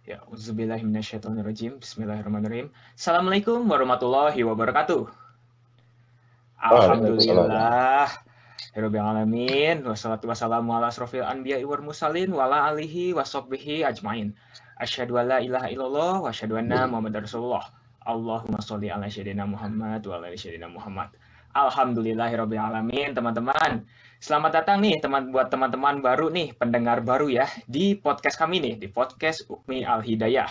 Ya, auzubillahiminasyaitonirrajim. Bismillahirrahmanirrahim. Assalamualaikum warahmatullahi wabarakatuh. Waalaikumsalam. Alhamdulillah. Rabbil alamin. Wassalatu wassalamu ala asrofil anbiya'i wal mursalin wa ala alihi wa sahbihi ajmain. Asyhadu an la ilaha illallah wa asyhadu anna Muhammadar Rasulullah. Allahumma sholli ala sayyidina Muhammad wa ala ali sayyidina Muhammad. Alhamdulillahirabbil alamin, teman-teman. Selamat datang nih buat teman-teman baru nih, pendengar baru ya di podcast kami nih, di podcast Ukmi Al Hidayah.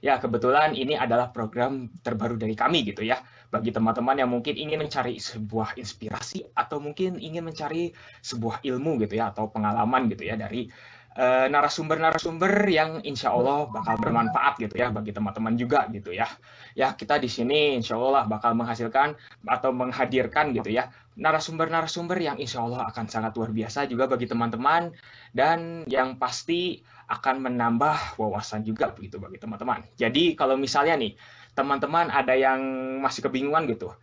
Ya, kebetulan ini adalah program terbaru dari kami gitu ya. Bagi teman-teman yang mungkin ingin mencari sebuah inspirasi atau mungkin ingin mencari sebuah ilmu gitu ya atau pengalaman gitu ya dari narasumber-narasumber yang insya Allah bakal bermanfaat gitu ya bagi teman-teman juga gitu ya. Ya, kita di sini insya Allah bakal menghasilkan atau menghadirkan gitu ya narasumber-narasumber yang insya Allah akan sangat luar biasa juga bagi teman-teman dan yang pasti akan menambah wawasan juga begitu bagi teman-teman. Jadi kalau misalnya nih teman-teman ada yang masih kebingungan gitu,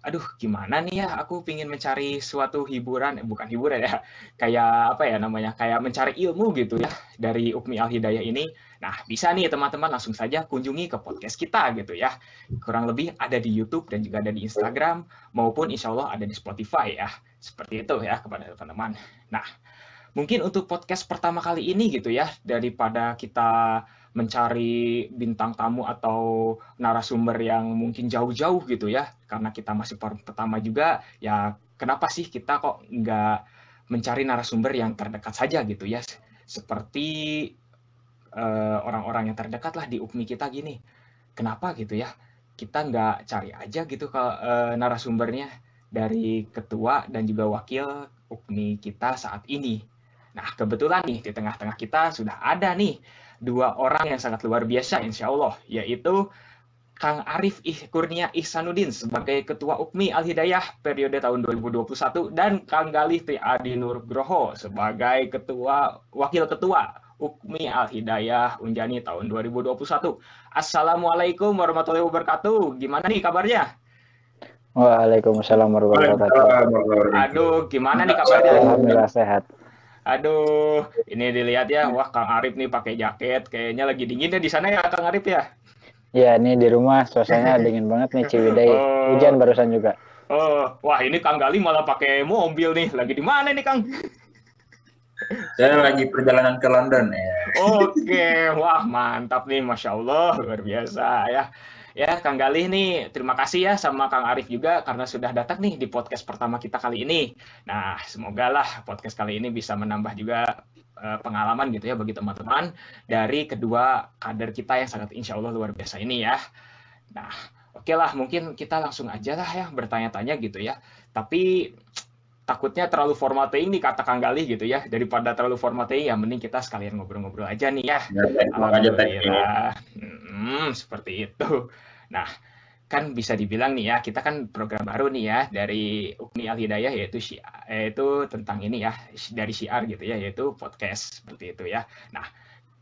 aduh gimana nih ya aku pingin mencari suatu hiburan, bukan hiburan ya, kayak apa ya namanya, kayak mencari ilmu gitu ya dari Ukmi Al Hidayah ini. Nah bisa nih teman-teman langsung saja kunjungi ke podcast kita gitu ya. Kurang lebih ada di YouTube dan juga ada di Instagram maupun insya Allah ada di Spotify ya. Seperti itu ya kepada teman-teman. Nah mungkin untuk podcast pertama kali ini gitu ya, daripada kita mencari bintang tamu atau narasumber yang mungkin jauh-jauh gitu ya, karena kita masih pertama juga, ya kenapa sih kita kok nggak mencari narasumber yang terdekat saja gitu ya, seperti orang-orang yang terdekat lah di UKMI kita gini. Kenapa gitu ya, kita nggak cari aja gitu ke narasumbernya dari ketua dan juga wakil UKMI kita saat ini. Nah, kebetulan nih di tengah-tengah kita sudah ada nih dua orang yang sangat luar biasa insya Allah, yaitu Kang Arif Kurnia Ihsanuddin sebagai Ketua UKMI Al Hidayah periode tahun 2021 dan Kang Galih T. Adi Nugroho sebagai Wakil Ketua UKMI Al Hidayah Unjani tahun 2021. Assalamualaikum warahmatullahi wabarakatuh. Gimana nih kabarnya? Waalaikumsalam warahmatullahi wabarakatuh. Aduh, gimana nih kabarnya? Alhamdulillah sehat. Aduh, ini dilihat ya, wah Kang Arif nih pakai jaket, kayaknya lagi dingin ya di sana ya Kang Arif ya. Ya, ini di rumah suasananya dingin banget nih Ciwidey. Hujan barusan juga. Wah ini Kang Gali malah pakai mobil nih. Lagi di mana nih Kang? Saya lagi perjalanan ke London ya. Oke, wah mantap nih, Masya Allah, luar biasa ya. Ya Kang Galih nih, terima kasih ya sama Kang Arif juga karena sudah datang nih di podcast pertama kita kali ini. Nah, semoga lah podcast kali ini bisa menambah juga pengalaman gitu ya bagi teman-teman dari kedua kader kita yang sangat insya Allah luar biasa ini ya. Nah, oke lah, mungkin kita langsung aja lah ya bertanya-tanya gitu ya. Tapi takutnya terlalu formatting nih kata Kang Galih gitu ya. Daripada terlalu formatting ya mending kita sekalian ngobrol-ngobrol aja nih ya. Alhamdulillah. Seperti itu. Nah, kan bisa dibilang nih ya, kita kan program baru nih ya dari Ukmi Al Hidayah yaitu tentang ini ya, dari syiar gitu ya, yaitu podcast seperti itu ya. Nah,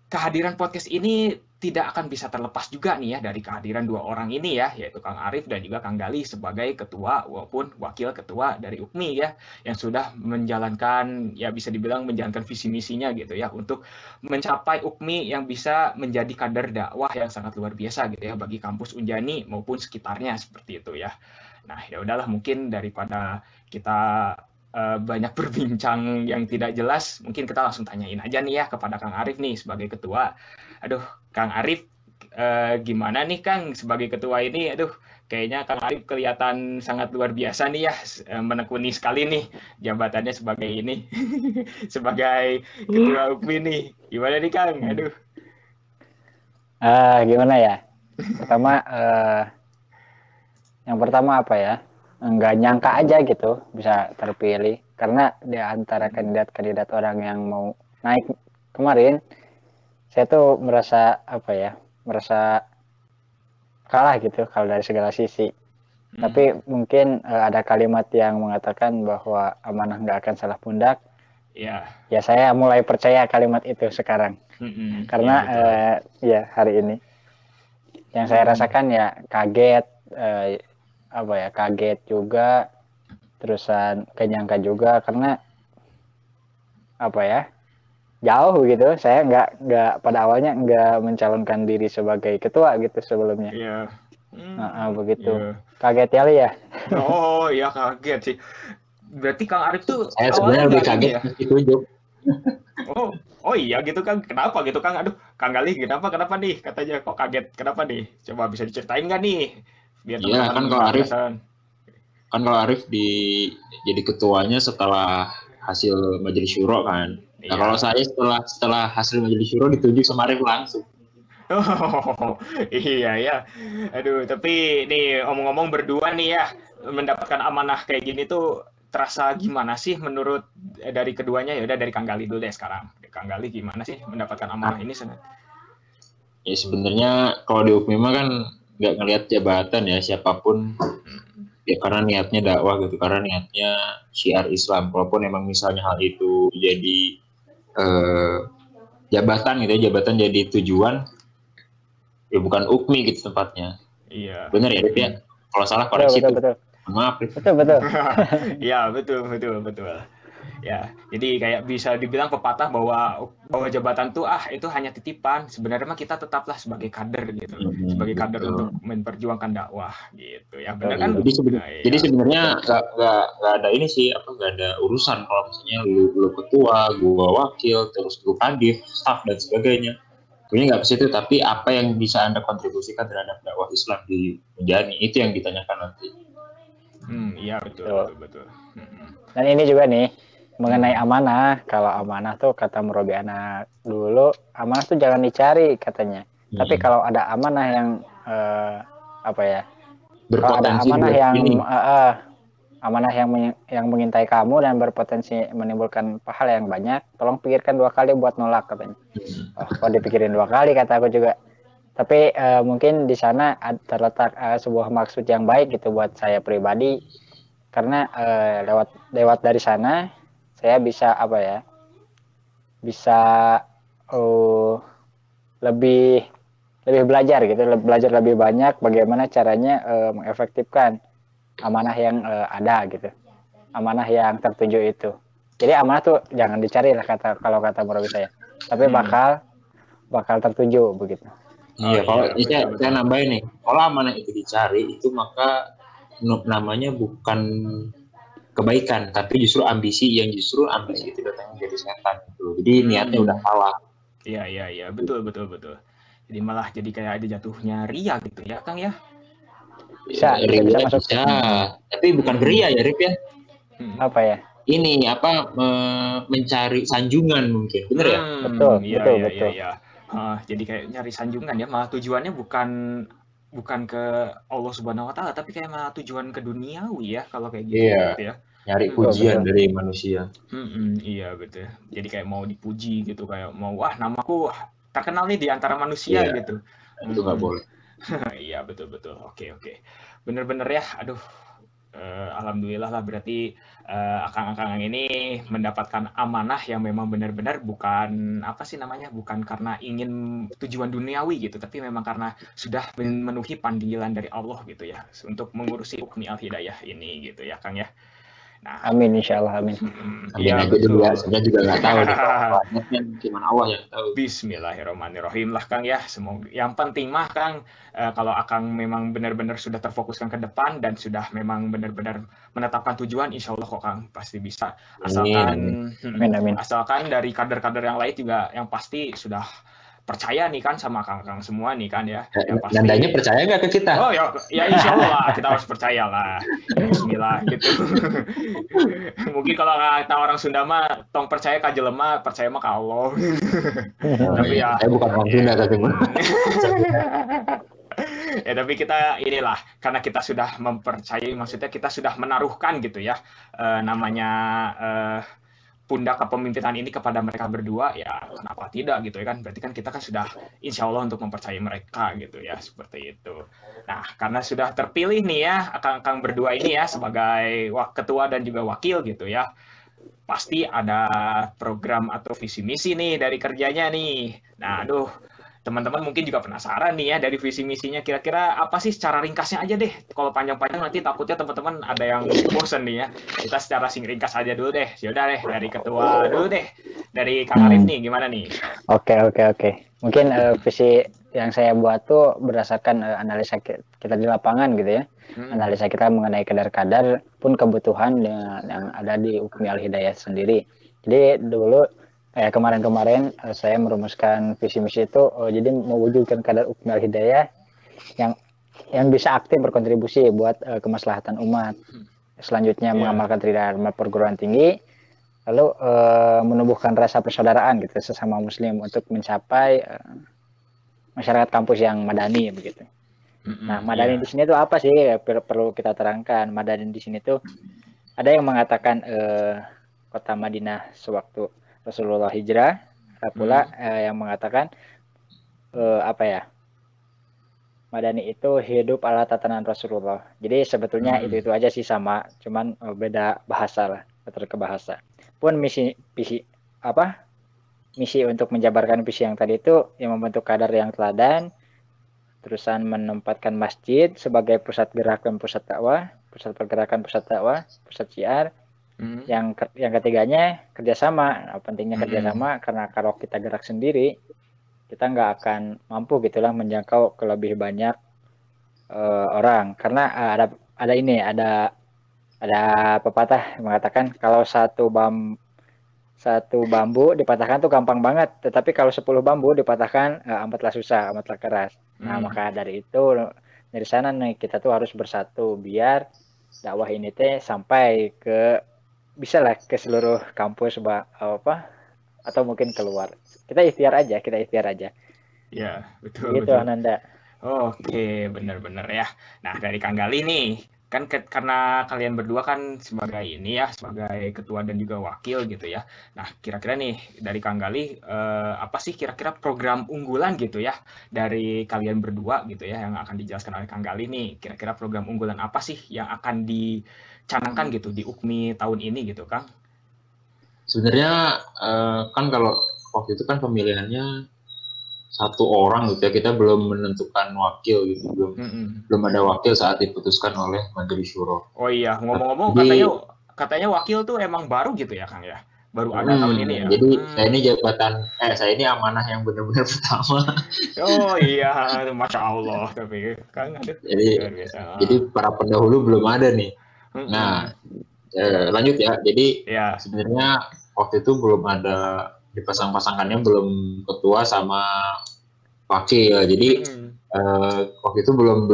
kehadiran podcast ini tidak akan bisa terlepas juga nih ya dari kehadiran dua orang ini ya, yaitu Kang Arif dan juga Kang Gali sebagai ketua walaupun wakil ketua dari UKMI ya, yang sudah menjalankan, ya bisa dibilang menjalankan visi misinya gitu ya, untuk mencapai UKMI yang bisa menjadi kader dakwah yang sangat luar biasa gitu ya, bagi kampus Unjani maupun sekitarnya seperti itu ya. Nah ya udahlah, mungkin daripada kita banyak berbincang yang tidak jelas, mungkin kita langsung tanyain aja nih ya kepada Kang Arif nih sebagai ketua. Aduh, Kang Arif, gimana nih Kang sebagai ketua ini? Aduh, kayaknya Kang Arif kelihatan sangat luar biasa nih ya, menekuni sekali nih jabatannya sebagai ini, sebagai ketua UKMI nih. Gimana nih Kang? Aduh. Gimana ya? Yang pertama apa ya? Nggak nyangka aja gitu bisa terpilih karena di antara kandidat-kandidat orang yang mau naik kemarin, saya tuh merasa kalah gitu kalau dari segala sisi. Tapi mungkin ada kalimat yang mengatakan bahwa amanah nggak akan salah pundak. Ya saya mulai percaya kalimat itu sekarang. Karena ya hari ini yang saya rasakan ya kaget, kaget juga, terusan kenyangka juga karena jauh gitu. Saya nggak pada awalnya nggak mencalonkan diri sebagai ketua gitu sebelumnya. Iya. Begitu. Iya. Kaget kali ya. Oh iya kaget sih. Berarti Kang Arif tuh Saya awalnya sebenarnya lebih nggak ini kaget ya? pas ditunjuk. Oh iya gitu Kang. Kenapa gitu Kang? Aduh, Kang Galih kenapa nih? Katanya kok kaget. Kenapa nih? Coba bisa diceritain nggak nih? Biar Iya kan teman-teman kalau nggak Arif penasaran. jadi ketuanya setelah hasil majelis syuro kan. Nah Iya. kalau saya setelah hasil majelis syuro ditunjuk sama Arif langsung. Oh, iya ya. Aduh, tapi nih ngomong-ngomong berdua nih ya, mendapatkan amanah kayak gini tuh terasa gimana sih menurut dari keduanya? Ya udah dari Kang Gali dulu deh sekarang. Kang Gali gimana sih mendapatkan amanah ini? Ya sebenarnya kalau di UPMIMA kan nggak ngelihat jabatan ya siapapun, ya karena niatnya dakwah gitu, karena niatnya syiar Islam. Walaupun emang misalnya hal itu jadi jabatan gitu ya, jabatan jadi tujuan, ya bukan UPMI gitu tempatnya. Iya. Bener ya Rif ya? Kalau salah koreksi tuh. Betul. Maaf Rif. Betul. Iya, betul. Ya, jadi kayak bisa dibilang pepatah bahwa jabatan tuh itu hanya titipan. Sebenarnya mah kita tetaplah sebagai kader gitu, sebagai kader Betul. untuk memperjuangkan dakwah gitu. Ya benar kan? Jadi sebenarnya nggak ada ini sih, nggak ada urusan kalau misalnya lu ketua, gua wakil, terus lu kadif, staff dan sebagainya. Sebenarnya nggak ke situ, tapi apa yang bisa Anda kontribusikan terhadap dakwah Islam di Unjani itu yang ditanyakan nanti. Iya betul. Dan ini juga nih mengenai amanah. Kalau amanah tuh kata Murobi anak dulu, amanah tuh jangan dicari katanya. Tapi kalau ada amanah yang kalau ada amanah yang mengintai kamu dan berpotensi menimbulkan pahala yang banyak, tolong pikirkan 2 kali buat nolak katanya. Kok dipikirin 2 kali kata aku juga. Tapi mungkin di sana terletak sebuah maksud yang baik gitu buat saya pribadi, karena lewat dari sana saya bisa bisa lebih belajar gitu, belajar lebih banyak bagaimana caranya mengefektifkan amanah yang ada gitu, amanah yang tertuju itu. Jadi amanah tuh jangan dicari lah kalau kata Murabi saya, tapi bakal tertuju begitu. Iya, kalau saya nambahin nih, kalau amanah itu dicari, itu maka namanya bukan kebaikan, tapi justru ambisi itu datangnya dari setan gitu. Jadi niatnya udah salah. Iya, betul. Jadi malah jadi kayak ada jatuhnya ria gitu ya, Kang ya? Bisa masuk. Tapi bukan ria ya, Rip ya? Apa ya? Ini mencari sanjungan mungkin, bener ya? Betul. Iya. Jadi kayak nyari sanjungan ya, malah tujuannya bukan ke Allah Subhanahu Wa Taala, tapi kayak malah tujuan ke duniawi ya kalau kayak gitu. Iya. Gitu ya. Nyari pujian dari manusia. Iya betul. Jadi kayak mau dipuji gitu, kayak mau namaku terkenal nih di antara manusia gitu. Itu nggak boleh. Iya betul. Oke. Bener-bener ya. Aduh. Alhamdulillah lah berarti akang-akang ini mendapatkan amanah yang memang benar-benar bukan bukan karena ingin tujuan duniawi gitu, tapi memang karena sudah memenuhi panggilan dari Allah gitu ya untuk mengurusi UPMI Al-Hidayah ini gitu ya Kang ya. Nah, amin insyaallah amin. Iya betul. Saya juga nggak tahu gimana Allah yang tahu. Bismillahirrahmanirrahim lah Kang ya. Semoga yang penting mah Kang kalau Akang memang benar-benar sudah terfokuskan ke depan dan sudah memang benar-benar menetapkan tujuan, insya Allah kok Kang pasti bisa. Asalkan dari kader-kader yang lain juga yang pasti sudah percaya nih kan sama Kang semua nih kan ya. Pasti. Nandanya percaya nggak ke kita? Oh ya insya Allah lah kita harus percaya lah. Bismillah gitu. Mungkin kalau kata orang Sunda mah tong percaya ka jelema, percaya mah ka Allah. Tapi ya. Saya bukan orang Sunda tapi mah. Ya tapi kita inilah karena kita sudah mempercayai, maksudnya kita sudah menaruhkan gitu ya namanya pundak kepemimpinan ini kepada mereka berdua, ya kenapa tidak gitu ya kan, berarti kan kita kan sudah insya Allah untuk mempercayai mereka gitu ya, seperti itu. Nah karena sudah terpilih nih ya akang-akang berdua ini ya sebagai ketua dan juga wakil gitu ya, pasti ada program atau visi misi nih dari kerjanya nih. Nah teman-teman mungkin juga penasaran nih ya dari visi misinya kira-kira apa sih, secara ringkasnya aja deh. Kalau panjang-panjang nanti takutnya teman-teman ada yang bosen nih ya. Kita secara ringkas aja dulu deh. Yaudah deh, dari ketua dulu deh. Dari Kang Arif nih, gimana nih? Oke. Mungkin visi yang saya buat tuh berdasarkan analisa kita di lapangan gitu ya. Analisa kita mengenai kadar-kadar pun kebutuhan yang ada di Ukmi Al-Hidayah sendiri. Jadi dulu kemarin-kemarin saya merumuskan visi misi itu jadi mewujudkan kadar Ukmi Al-Hidayah yang bisa aktif berkontribusi buat kemaslahatan umat. Selanjutnya mengamalkan tridharma perguruan tinggi, lalu menumbuhkan rasa persaudaraan gitu sesama muslim untuk mencapai masyarakat kampus yang madani begitu. Nah, madani di sini tuh apa sih? Perlu kita terangkan. Madani di sini tuh ada yang mengatakan kota Madinah sewaktu Rasulullah hijrah, ada pula yang mengatakan Madani itu hidup ala tatanan Rasulullah. Jadi sebetulnya itu aja sih sama, cuman beda bahasa lah, betul ke bahasa. Pun misi untuk menjabarkan visi yang tadi itu yang membentuk kadar yang teladan, terusan menempatkan masjid sebagai pusat gerak dan pusat dakwah, pusat pergerakan, pusat dakwah, pusat syiar. Yang ketiganya kerjasama. Nah, pentingnya kerjasama karena kalau kita gerak sendiri kita nggak akan mampu gitulah menjangkau ke lebih banyak orang, karena ada pepatah mengatakan kalau satu bambu dipatahkan tuh gampang banget, tetapi kalau 10 bambu dipatahkan amatlah susah, amatlah keras. Nah, maka dari sana nih kita tuh harus bersatu biar dakwah ini teh sampai ke bisa lah ke seluruh kampus atau mungkin keluar. Kita ikhtiar aja. Ya, betul. Gitu, Ananda. Oke, benar-benar ya. Nah, dari Kang Gali nih, kan karena kalian berdua kan sebagai sebagai ketua dan juga wakil gitu ya. Nah, kira-kira nih dari Kang Gali, apa sih kira-kira program unggulan gitu ya dari kalian berdua gitu ya yang akan dijelaskan oleh Kang Gali nih. Kira-kira program unggulan apa sih yang akan dicanangkan gitu di UKMI tahun ini gitu, Kang? Sebenarnya kan kalau waktu itu kan pemilihannya satu orang gitu ya, kita belum menentukan wakil gitu, belum ada wakil saat diputuskan oleh Majelis Syuro. Oh iya, ngomong-ngomong katanya wakil tuh emang baru gitu ya, Kang ya? Baru ada tahun ini ya? Jadi saya ini amanah yang benar-benar pertama. Oh iya, Masya Allah, tapi Kang ada. Jadi para pendahulu belum ada nih. Nah, lanjut ya. Jadi sebenarnya waktu itu belum ada dipasang-pasangannya, belum ketua sama wakil. Jadi waktu itu belum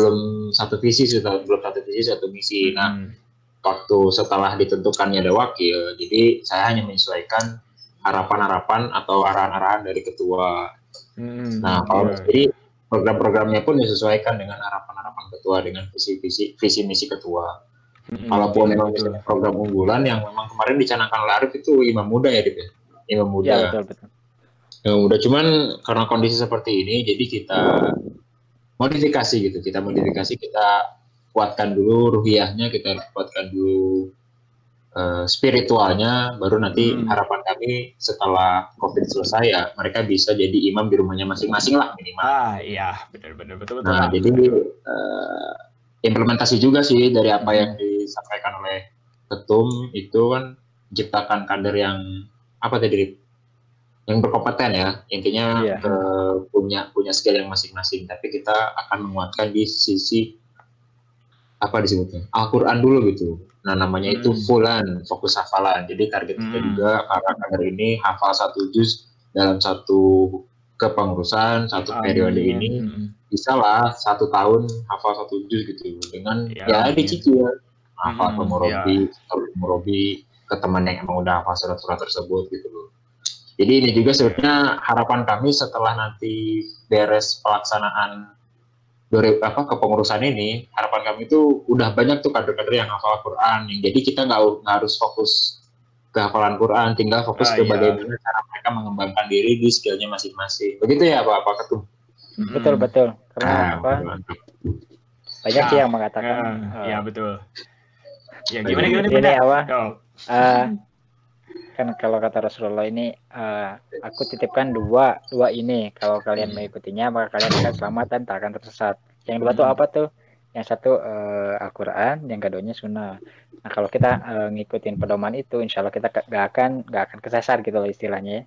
satu visi, satu misi. Nah, waktu setelah ditentukannya ada wakil, jadi saya hanya menyesuaikan harapan-harapan atau arahan-arahan dari ketua. Nah, kalau jadi program-programnya pun disesuaikan dengan harapan-harapan ketua, dengan visi misi ketua. Kalaupun memang program unggulan yang memang kemarin dicanangkan oleh Arif itu imam muda ya, Dip? Imam muda. Ya, betul. Imam muda, cuman karena kondisi seperti ini, jadi kita modifikasi gitu. Kita kuatkan dulu ruhiyahnya, kita kuatkan dulu spiritualnya, baru nanti harapan kami setelah COVID selesai ya mereka bisa jadi imam di rumahnya masing-masing lah minimal. Iya, betul. Nah, jadi implementasi juga sih dari apa yang disampaikan oleh ketum itu kan, ciptakan kader yang yang berkompeten ya, intinya punya skill yang masing-masing, tapi kita akan menguatkan di sisi disebutnya Al-Quran dulu gitu. Nah, namanya itu fulan, fokus hafalan. Jadi target kita juga para kader ini hafal 1 juz dalam satu kepengurusan, satu periode ini bisa lah 1 tahun hafal 1 juz gitu, dengan dicicil hafal Murabi ke teman yang emang udah hafal surat-surat tersebut gitu loh. Jadi ini juga sebenarnya harapan kami setelah nanti beres pelaksanaan kepengurusan ini, harapan kami itu udah banyak tuh kader-kader yang hafal Quran. Jadi kita nggak harus fokus ke hafalan Quran, tinggal fokus ke bagaimana cara mereka mengembangkan diri di skillnya masing-masing. Begitu ya Pak Ketum? Betul. Karena banyak sih yang mengatakan. Iya betul. Ya gimana? Ini Kan kalau kata Rasulullah ini, aku titipkan dua ini. Kalau kalian mengikutinya, maka kalian akan selamat dan tak akan tersesat. Yang dua tuh apa tuh? Yang satu Al-Quran, yang keduanya Sunnah. Nah kalau kita ngikutin pedoman itu, insya Allah kita gak akan kesasar gitu loh istilahnya.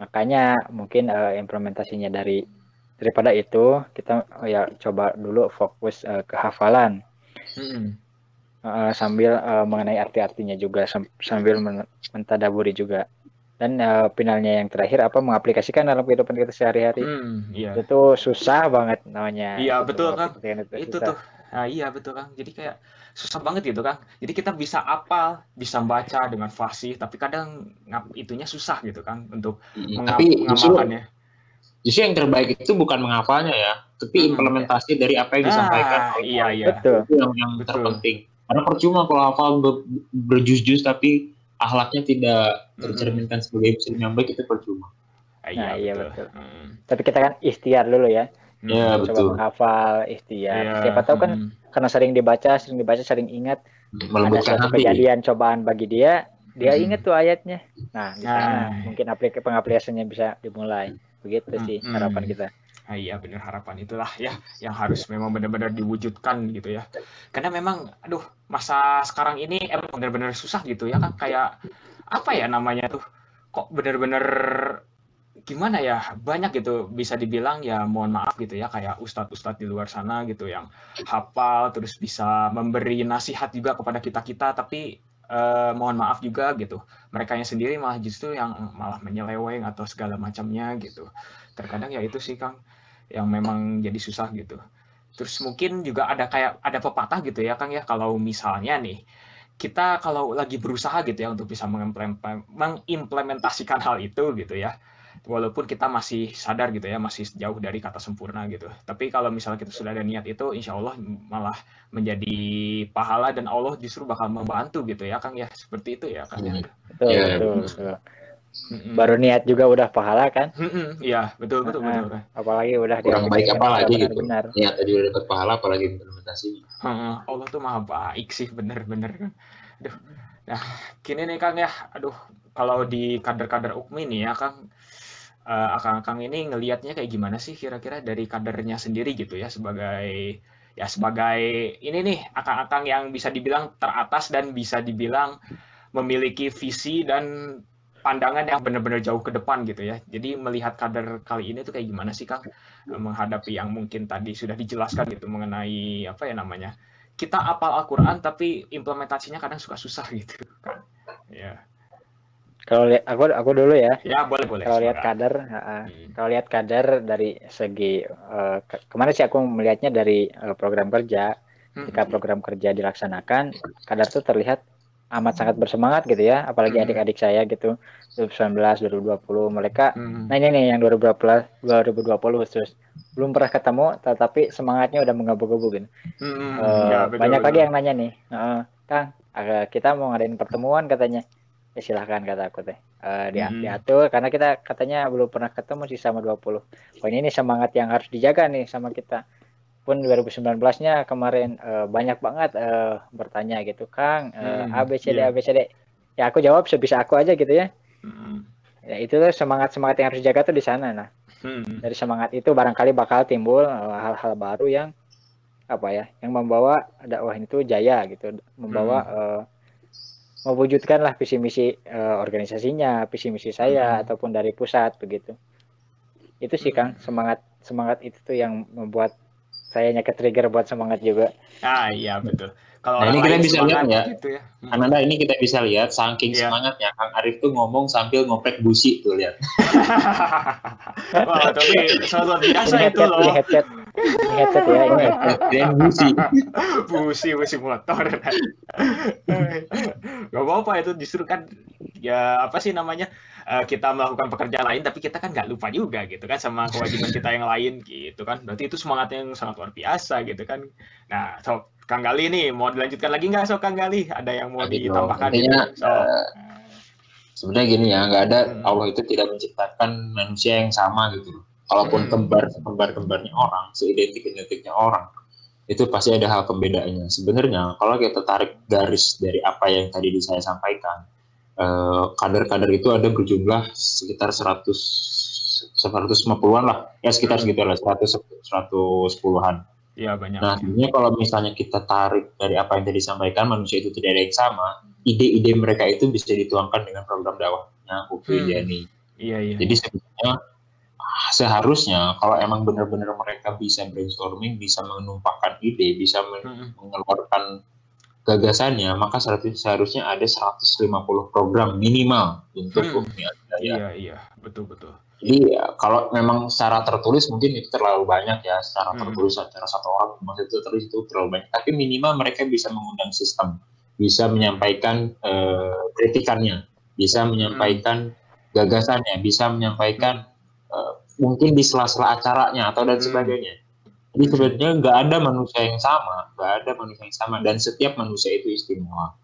Makanya mungkin implementasinya daripada itu kita ya coba dulu fokus ke hafalan. Sambil mengenai arti-artinya juga, sambil mentadaburi juga. Dan finalnya yang terakhir mengaplikasikan dalam kehidupan kita sehari-hari. Itu susah banget namanya. Iya betul Kang. Itu tuh. Nah, iya betul Kang. Jadi kayak susah banget gitu Kang. Jadi kita bisa apal, bisa baca dengan fasih, tapi kadang itunya susah gitu Kang untuk mengamalkannya. Justru yang terbaik itu bukan menghafalnya ya, tapi implementasi dari apa yang disampaikan. Iya. Betul. Itu yang terpenting. Karena percuma kalau hafal berjus-jus tapi akhlaknya tidak tercerminkan sebagai muslim yang baik, itu percuma. Iya betul. Tapi kita kan ikhtiar dulu ya. Ya, coba betul. menghafal, ikhtiar. Siapa tahu kan karena sering dibaca, sering ingat. Ada suatu kejadian cobaan bagi dia ingat tuh ayatnya. Nah, di sana mungkin pengaplikasiannya bisa dimulai. Begitu sih harapan kita. Iya benar, harapan itulah ya yang harus memang benar-benar diwujudkan gitu ya. Karena memang masa sekarang ini emang benar-benar susah gitu ya kan, kayak apa ya namanya tuh, kok benar-benar gimana ya, banyak gitu bisa dibilang ya, mohon maaf gitu ya, kayak ustadz-ustadz di luar sana gitu yang hafal terus bisa memberi nasihat juga kepada kita tapi mohon maaf juga gitu, merekanya sendiri malah justru yang malah menyeleweng atau segala macamnya gitu. Terkadang ya itu sih Kang yang memang jadi susah gitu. Terus mungkin juga ada pepatah gitu ya Kang ya, kalau misalnya nih kita kalau lagi berusaha gitu ya untuk bisa mengimplementasikan hal itu gitu ya, walaupun kita masih sadar gitu ya, masih jauh dari kata sempurna gitu. Tapi kalau misalnya kita sudah ada niat itu, insya Allah malah menjadi pahala dan Allah justru bakal membantu gitu ya Kang ya, seperti itu ya Kang ya. Betul. Baru niat juga udah pahala kan? Iya betul. Apalagi udah kurang baik apalagi gitu. Benar. Niat tadi udah dapat pahala, apalagi implementasinya. Allah tuh maha baik sih, bener. Nah gini nih Kang ya, kalau di kader-kader UKMI nih ya Kang, Akang ini ngelihatnya kayak gimana sih kira-kira dari kadernya sendiri gitu ya, sebagai ini nih akang-akang yang bisa dibilang teratas dan bisa dibilang memiliki visi dan pandangan yang benar-benar jauh ke depan gitu ya. Jadi melihat kader kali ini tuh kayak gimana sih Kang menghadapi yang mungkin tadi sudah dijelaskan gitu mengenai apa ya namanya, kita apal Al-Quran tapi implementasinya kadang suka susah gitu kan. Ya. Kalau lihat aku dulu ya. Ya boleh. Kalau lihat kader dari segi kemana sih aku melihatnya dari program kerja. Ketika program kerja dilaksanakan, kader tuh terlihat amat sangat bersemangat gitu ya, apalagi adik-adik saya gitu 2019, 2020 mereka. Nah ini nih yang 2020 terus belum pernah ketemu tetapi semangatnya udah menggebu-gebu gitu. Banyak lagi yang nanya nih, Kang, kita mau ngadain pertemuan katanya. Ya silahkan kata aku teh. Diatur karena kita katanya belum pernah ketemu sih sama 20. Pokoknya ini semangat yang harus dijaga nih sama kita. Pun 2019-nya kemarin banyak banget bertanya gitu, Kang, ABCD. Ya aku jawab sebisa aku aja gitu ya. Ya itu semangat yang harus dijaga tuh di sana. Nah, dari semangat itu barangkali bakal timbul hal-hal baru yang yang membawa dakwah itu jaya gitu, membawa mewujudkanlah visi misi organisasinya, visi misi saya ataupun dari pusat begitu. Itu sih Kang, semangat itu tuh yang membuat sayanya ke-trigger buat semangat juga. Iya betul. Kalau ini kita bisa lihat ya, gitu ya. Ananda ini kita bisa lihat saking semangatnya Kang Arif tuh ngomong sambil ngopek busi tuh, lihat. Wah, tapi luar biasa itu loh. Headset ya. Dan busi motor. Gak apa-apa, itu justru kan ya apa sih namanya, kita melakukan pekerjaan lain tapi kita kan nggak lupa juga gitu kan sama kewajiban kita yang lain gitu kan. Berarti itu semangatnya yang sangat luar biasa gitu kan. Nah, Kang Gali nih mau dilanjutkan lagi nggak Kang Gali? Ada yang mau ditambahkan? Sebenarnya gini ya, nggak ada, Allah itu tidak menciptakan manusia yang sama gitu. Kalaupun kembar-kembarnya orang, seidentik-identiknya orang, itu pasti ada hal pembedaannya. Sebenarnya kalau kita tarik garis dari apa yang tadi saya sampaikan, kader-kader itu ada berjumlah sekitar 150-an lah, ya sekitar segitu lah, 110-an. Iya, banyak. Nah, sebenarnya kalau misalnya kita tarik dari apa yang tadi disampaikan, manusia itu tidak ada yang sama, ide-ide mereka itu bisa dituangkan dengan program dakwahnya Ukti Indiani. Iya. Jadi sebenarnya seharusnya kalau emang benar-benar mereka bisa brainstorming, bisa menumpahkan ide, bisa mengeluarkan gagasannya, maka seharusnya ada 150 program minimal untuk Ukti Indiani. Iya, betul. Jadi kalau memang secara tertulis mungkin itu terlalu banyak ya, secara tertulis secara satu orang maksud itu tertulis itu terlalu banyak. Tapi minimal mereka bisa mengundang sistem, bisa menyampaikan kritikannya, bisa menyampaikan gagasannya, bisa menyampaikan mungkin di sela-sela acaranya atau dan sebagainya. Jadi sebenarnya nggak ada manusia yang sama, dan setiap manusia itu istimewa.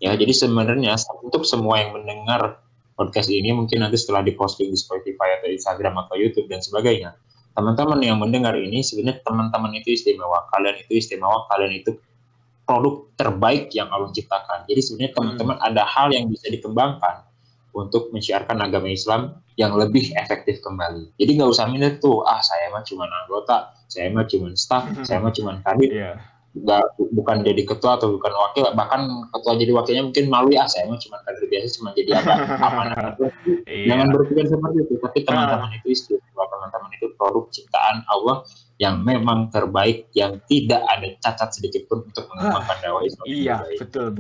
Ya, jadi sebenarnya untuk semua yang mendengar podcast ini mungkin nanti setelah diposting di Spotify atau Instagram atau YouTube dan sebagainya, teman-teman yang mendengar ini sebenarnya teman-teman itu istimewa, kalian itu istimewa, kalian itu produk terbaik yang Allah ciptakan. Jadi sebenarnya teman-teman ada hal yang bisa dikembangkan untuk mensiarkan agama Islam yang lebih efektif kembali. Jadi nggak usah minder tuh, saya mah cuma anggota, saya mah cuma staff, saya mah cuma kadit. Bukan jadi ketua atau bukan wakil, bahkan ketua jadi wakilnya mungkin malu, saya mah cuma kader biasa, cuma jadi amanah. Jangan berpikir seperti itu, tapi teman-teman itu istimewa, teman-teman itu produk ciptaan Allah yang memang terbaik, yang tidak ada cacat sedikit pun untuk mengembangkan dakwah Islam. Iya, betul.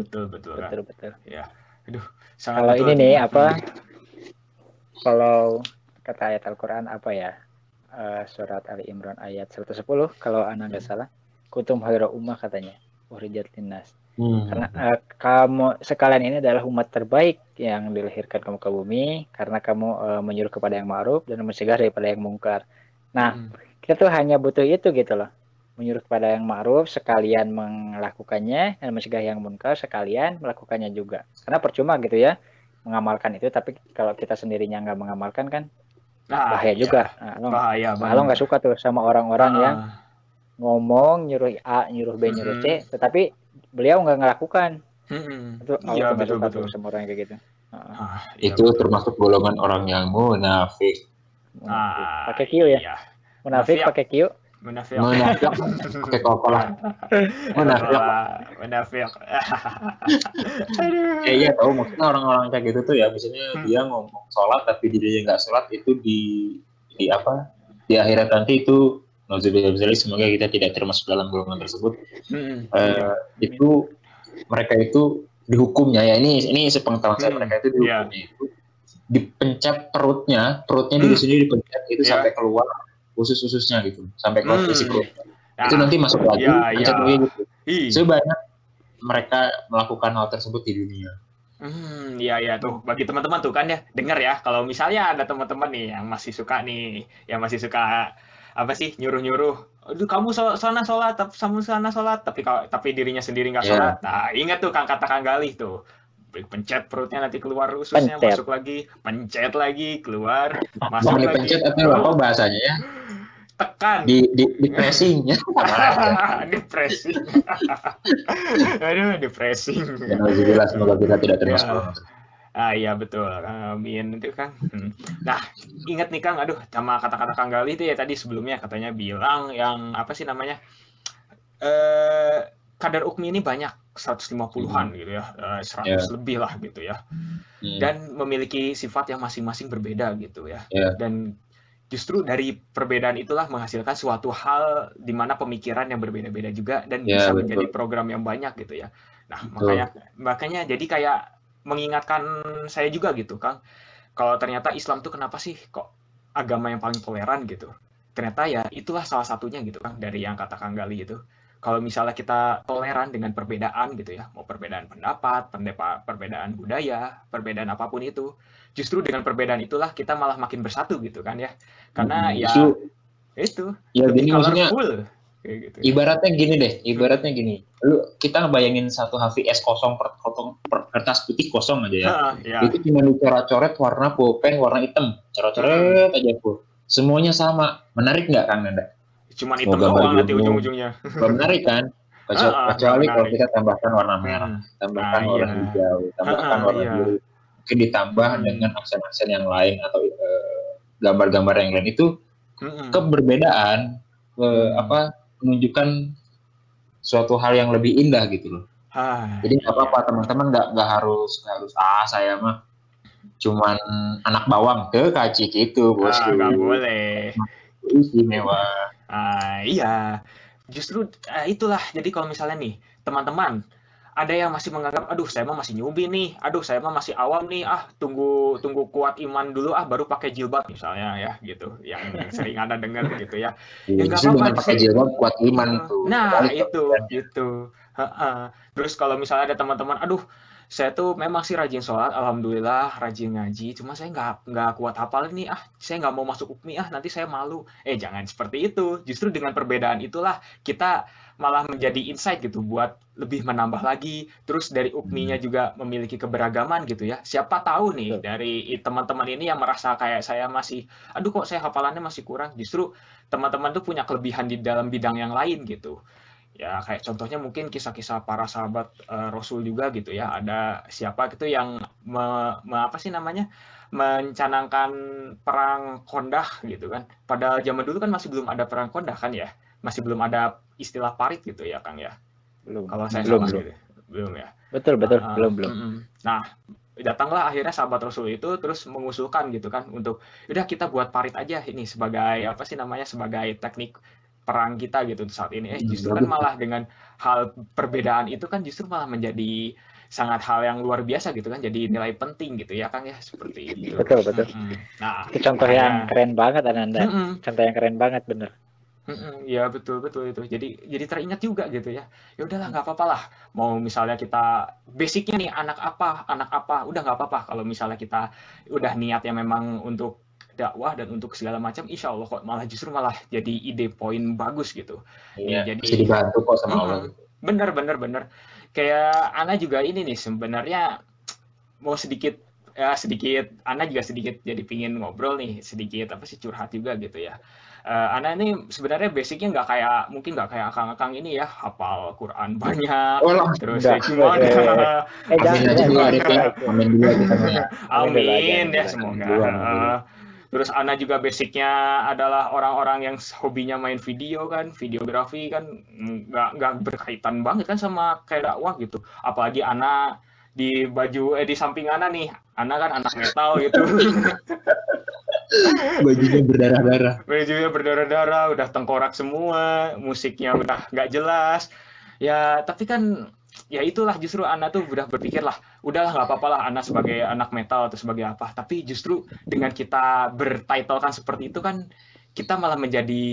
Ya, aduh, kalau ini nih kalau kata ayat Al-Quran apa ya, surat Ali Imran ayat 110 kalau anak nggak salah, kuntum khairu ummah katanya, ukhrijat linnas. Karena kamu sekalian ini adalah umat terbaik yang dilahirkan kamu ke bumi, karena kamu menyuruh kepada yang ma'ruf dan mencegah daripada yang mungkar. Nah, kita tuh hanya butuh itu gitu loh. Menyuruh kepada yang ma'ruf sekalian melakukannya, dan mencegah yang mungkar sekalian melakukannya juga. Karena percuma gitu ya mengamalkan itu, tapi kalau kita sendirinya nggak mengamalkan kan bahaya juga. Bahaya. Lo nggak suka tuh sama orang-orang yang ngomong nyuruh A, nyuruh B, nyuruh C, tetapi beliau nggak ngelakukan. Itu Allah nggak suka tuh sama orang yang kayak gitu. Itu termasuk golongan orang yang munafik. Pakai Q ya? Iya. Munafik pakai Q. Munafik pakai kokolah. Munafik. Iya tahu, maksudnya orang-orang kayak gitu tuh ya, misalnya dia ngomong sholat tapi dirinya nggak sholat, itu di akhirat nanti itu semoga kita tidak termasuk dalam golongan tersebut. Itu mereka itu dihukumnya ya, ini sepengetahuan saya, mereka itu dihukumnya itu dipencet perutnya diri sendiri dipencet itu sampai keluar usus-ususnya gitu, sampai keluar isi perutnya. Itu nanti masuk lagi, pencet lagi gitu. Sebanyak mereka melakukan hal tersebut di dunia. Iya tuh, bagi teman-teman tuh kan ya, dengar ya, kalau misalnya ada teman-teman nih yang masih suka apa sih, nyuruh-nyuruh, aduh kamu sana sholat, tapi dirinya sendiri nggak sholat. Nah, ingat tuh kata Kang Galih tuh, pencet perutnya nanti keluar ususnya, masuk lagi, pencet lagi, keluar, masuk lagi. Pencet atau apa bahasanya ya? Tekan. Di pressing ya. Di pressing. Aduh, di pressing. Alhamdulillah, semoga kita tidak termasuk. Iya betul, amin itu Kang. Nah, ingat nih Kang, sama kata-kata Kang Galih itu ya tadi sebelumnya katanya bilang yang apa sih namanya, kadar UKMI ini banyak 150-an gitu ya, 100 lebih lah gitu ya, dan memiliki sifat yang masing-masing berbeda gitu ya, dan justru dari perbedaan itulah menghasilkan suatu hal di mana pemikiran yang berbeda-beda juga dan bisa menjadi program yang banyak gitu ya. Nah, makanya jadi kayak mengingatkan saya juga gitu Kang, kalau ternyata Islam tuh kenapa sih kok agama yang paling toleran gitu. Ternyata ya itulah salah satunya gitu Kang, dari yang kata Kang Galih itu. Kalau misalnya kita toleran dengan perbedaan gitu ya, mau perbedaan pendapat, perbedaan budaya, perbedaan apapun itu, justru dengan perbedaan itulah kita malah makin bersatu gitu kan ya. Karena itu gini maksudnya gitu. Ibaratnya gini, kita ngebayangin satu HVS kosong per kertas putih kosong aja ya. Itu cuma dicoret-coret warna pulpen warna hitam, coret-coret aja full. Semuanya sama, menarik nggak Kang Nanda? Cuman hitam doang nanti ujung-ujungnya. Menarik kan? Kecuali kalau kita tambahkan warna merah, tambahkan warna hijau, tambahkan warna biru. mungkin ditambah dengan aksen-aksen yang lain atau gambar-gambar yang lain itu keberbedaan menunjukkan suatu hal yang lebih indah gitu loh. Jadi nggak apa-apa teman-teman, nggak harus saya mah cuman anak bawang ke kacik itu bosku. Nggak boleh. Istimewa. Iya, justru itulah. Jadi kalau misalnya nih teman-teman ada yang masih menganggap, aduh saya mah masih newbie nih, aduh saya mah masih awam nih, tunggu kuat iman dulu, baru pakai jilbab misalnya ya gitu, yang sering ada dengar gitu ya. Ya nggak apa-apa, pakai jilbab kuat iman tuh. Nah itu gitu. Terus kalau misalnya ada teman-teman, aduh saya tuh memang sih rajin sholat, alhamdulillah, rajin ngaji, cuma saya nggak kuat hafal nih, saya nggak mau masuk UPMI, nanti saya malu. Jangan seperti itu. Justru dengan perbedaan itulah kita malah menjadi insight gitu buat lebih menambah lagi. Terus dari UPMI-nya juga memiliki keberagaman gitu ya. Siapa tahu nih dari teman-teman ini yang merasa kayak saya masih, aduh kok saya hafalannya masih kurang. Justru teman-teman tuh punya kelebihan di dalam bidang yang lain gitu. Ya kayak contohnya mungkin kisah-kisah para sahabat Rasul juga gitu ya. Ada siapa gitu yang mencanangkan perang Kondah gitu kan. Padahal zaman dulu kan masih belum ada perang Kondah kan ya. Masih belum ada istilah parit gitu ya Kang ya. Belum. Kalau saya salah gitu. Belum ya. Betul. Belum. Nah, datanglah akhirnya sahabat Rasul itu terus mengusulkan gitu kan untuk udah kita buat parit aja ini sebagai sebagai teknik perang kita gitu saat ini. Justru kan malah dengan hal perbedaan itu kan justru malah menjadi sangat hal yang luar biasa gitu kan, jadi nilai penting gitu ya Kang ya, seperti itu. Betul. Nah, itu contoh yang keren banget Ananda. Contoh yang keren banget bener. Ya betul itu. Jadi teringat juga gitu ya. Ya udahlah nggak apa-apa lah. Mau misalnya kita basicnya nih anak apa, udah nggak apa-apa kalau misalnya kita udah niatnya memang untuk dakwah dan untuk segala macam, insya Allah kok justru malah jadi ide poin bagus gitu. Iya, jadi bisa dibantu kok sama Allah. Bener. Kayak Ana juga ini nih sebenarnya mau sedikit Ana juga sedikit jadi pingin ngobrol nih sedikit curhat juga gitu ya. Ana ini sebenarnya basicnya nggak kayak akang-akang ini ya, hafal Quran banyak, terus gimana? Amin ya semoga. Terus Ana juga basicnya adalah orang-orang yang hobinya main video kan, videografi kan, nggak berkaitan banget kan sama kayak dakwah gitu. Apalagi Ana di samping Ana nih, Ana kan anak metal gitu. Bajunya berdarah-darah, udah tengkorak semua, musiknya udah nggak jelas. Ya, tapi kan ya itulah justru Ana tuh udah berpikir lah, udahlah nggak apa-apa lah Ana sebagai anak metal atau sebagai apa. Tapi justru dengan kita bertitlekan seperti itu kan, kita malah menjadi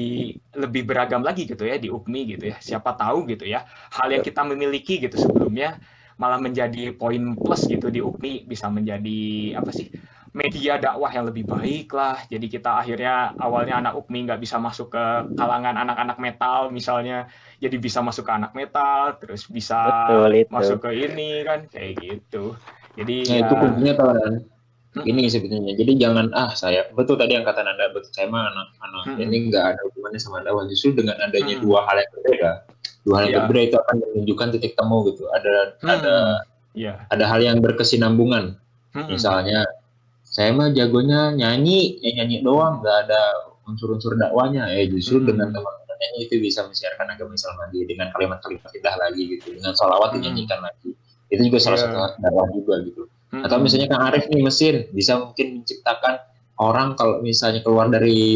lebih beragam lagi gitu ya di UPMI gitu ya. Siapa tahu gitu ya, hal yang kita memiliki gitu sebelumnya malah menjadi poin plus gitu di UPMI, bisa menjadi media dakwah yang lebih baik lah. Jadi kita akhirnya awalnya anak UPMI nggak bisa masuk ke kalangan anak-anak metal misalnya, jadi bisa masuk ke anak metal, terus bisa masuk ke ini kan kayak gitu. Jadi itu kuncinya tau kan. Ini sebenarnya. Jadi jangan saya betul tadi yang kata Nanda, betul, saya mah anak ini nggak ada hubungannya sama dakwah. Justru dengan adanya dua hal yang berbeda. Dua hal yang berbeda itu akan menunjukkan titik temu gitu. Ada hal yang berkesinambungan. Misalnya saya mah jagonya nyanyi doang, nggak ada unsur-unsur dakwahnya. Justru dengan teman-teman nyanyi itu bisa mensiarkan agama Islam lagi dengan kalimat-kalimat indah lagi gitu, dengan sholawat dinyanyikan lagi. Itu juga salah satu dakwah juga gitu. Atau misalnya Kang Arif nih mesin bisa mungkin menciptakan orang kalau misalnya keluar dari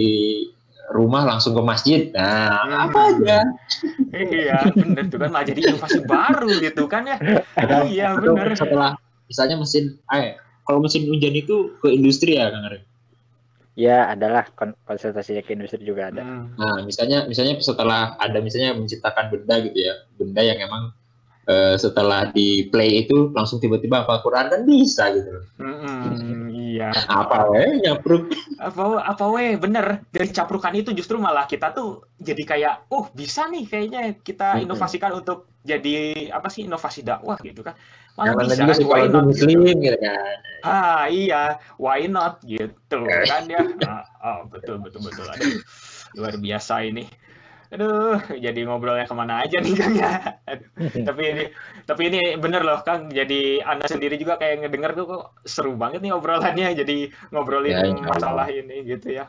rumah langsung ke masjid. Nah, apa aja? Iya, benar tuh kan, malah jadi inovasi baru gitu kan ya. Iya, benar. Setelah misalnya mesin kalau mesin hujan itu ke industri ya, Kang Arif? Ya, adalah konsultasinya ke industri juga ada. Nah, misalnya setelah ada misalnya menciptakan benda gitu ya, benda yang emang setelah di play itu langsung tiba-tiba hafal Quran kan bisa gitu. Iya. Apa nyapruk? Apa bener, dari caprukan itu justru malah kita tuh jadi kayak bisa nih kayaknya kita inovasikan untuk jadi inovasi dakwah gitu kan. Malah bisa kan, why not muslim gitu kan. Iya, why not gitu kan ya. Betul. Aduh, luar biasa ini. Aduh, jadi ngobrolnya kemana aja nih Kang ya. Aduh, tapi ini bener loh Kang. Jadi Anda sendiri juga kayak ngedenger tuh kok seru banget nih obrolannya. Jadi ngobrolin Ya, insya masalah Allah. ini gitu ya.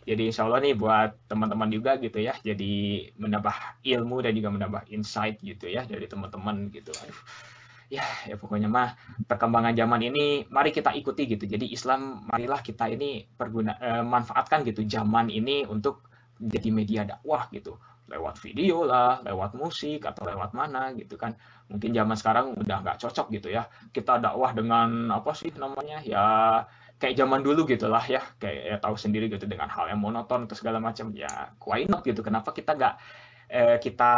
Jadi insya Allah nih buat teman-teman juga gitu ya. Jadi menambah ilmu dan juga menambah insight gitu ya dari teman-teman gitu. Aduh, ya pokoknya mah perkembangan zaman ini mari kita ikuti gitu. Jadi Islam marilah kita ini manfaatkan gitu zaman ini untuk jadi media dakwah gitu, lewat video lah, lewat musik atau lewat mana gitu kan. Mungkin zaman sekarang udah nggak cocok gitu ya. Kita dakwah dengan apa sih namanya ya kayak zaman dulu gitulah ya, kayak ya tahu sendiri gitu dengan hal yang monoton atau segala macam ya. Why not gitu? Kenapa kita nggak kita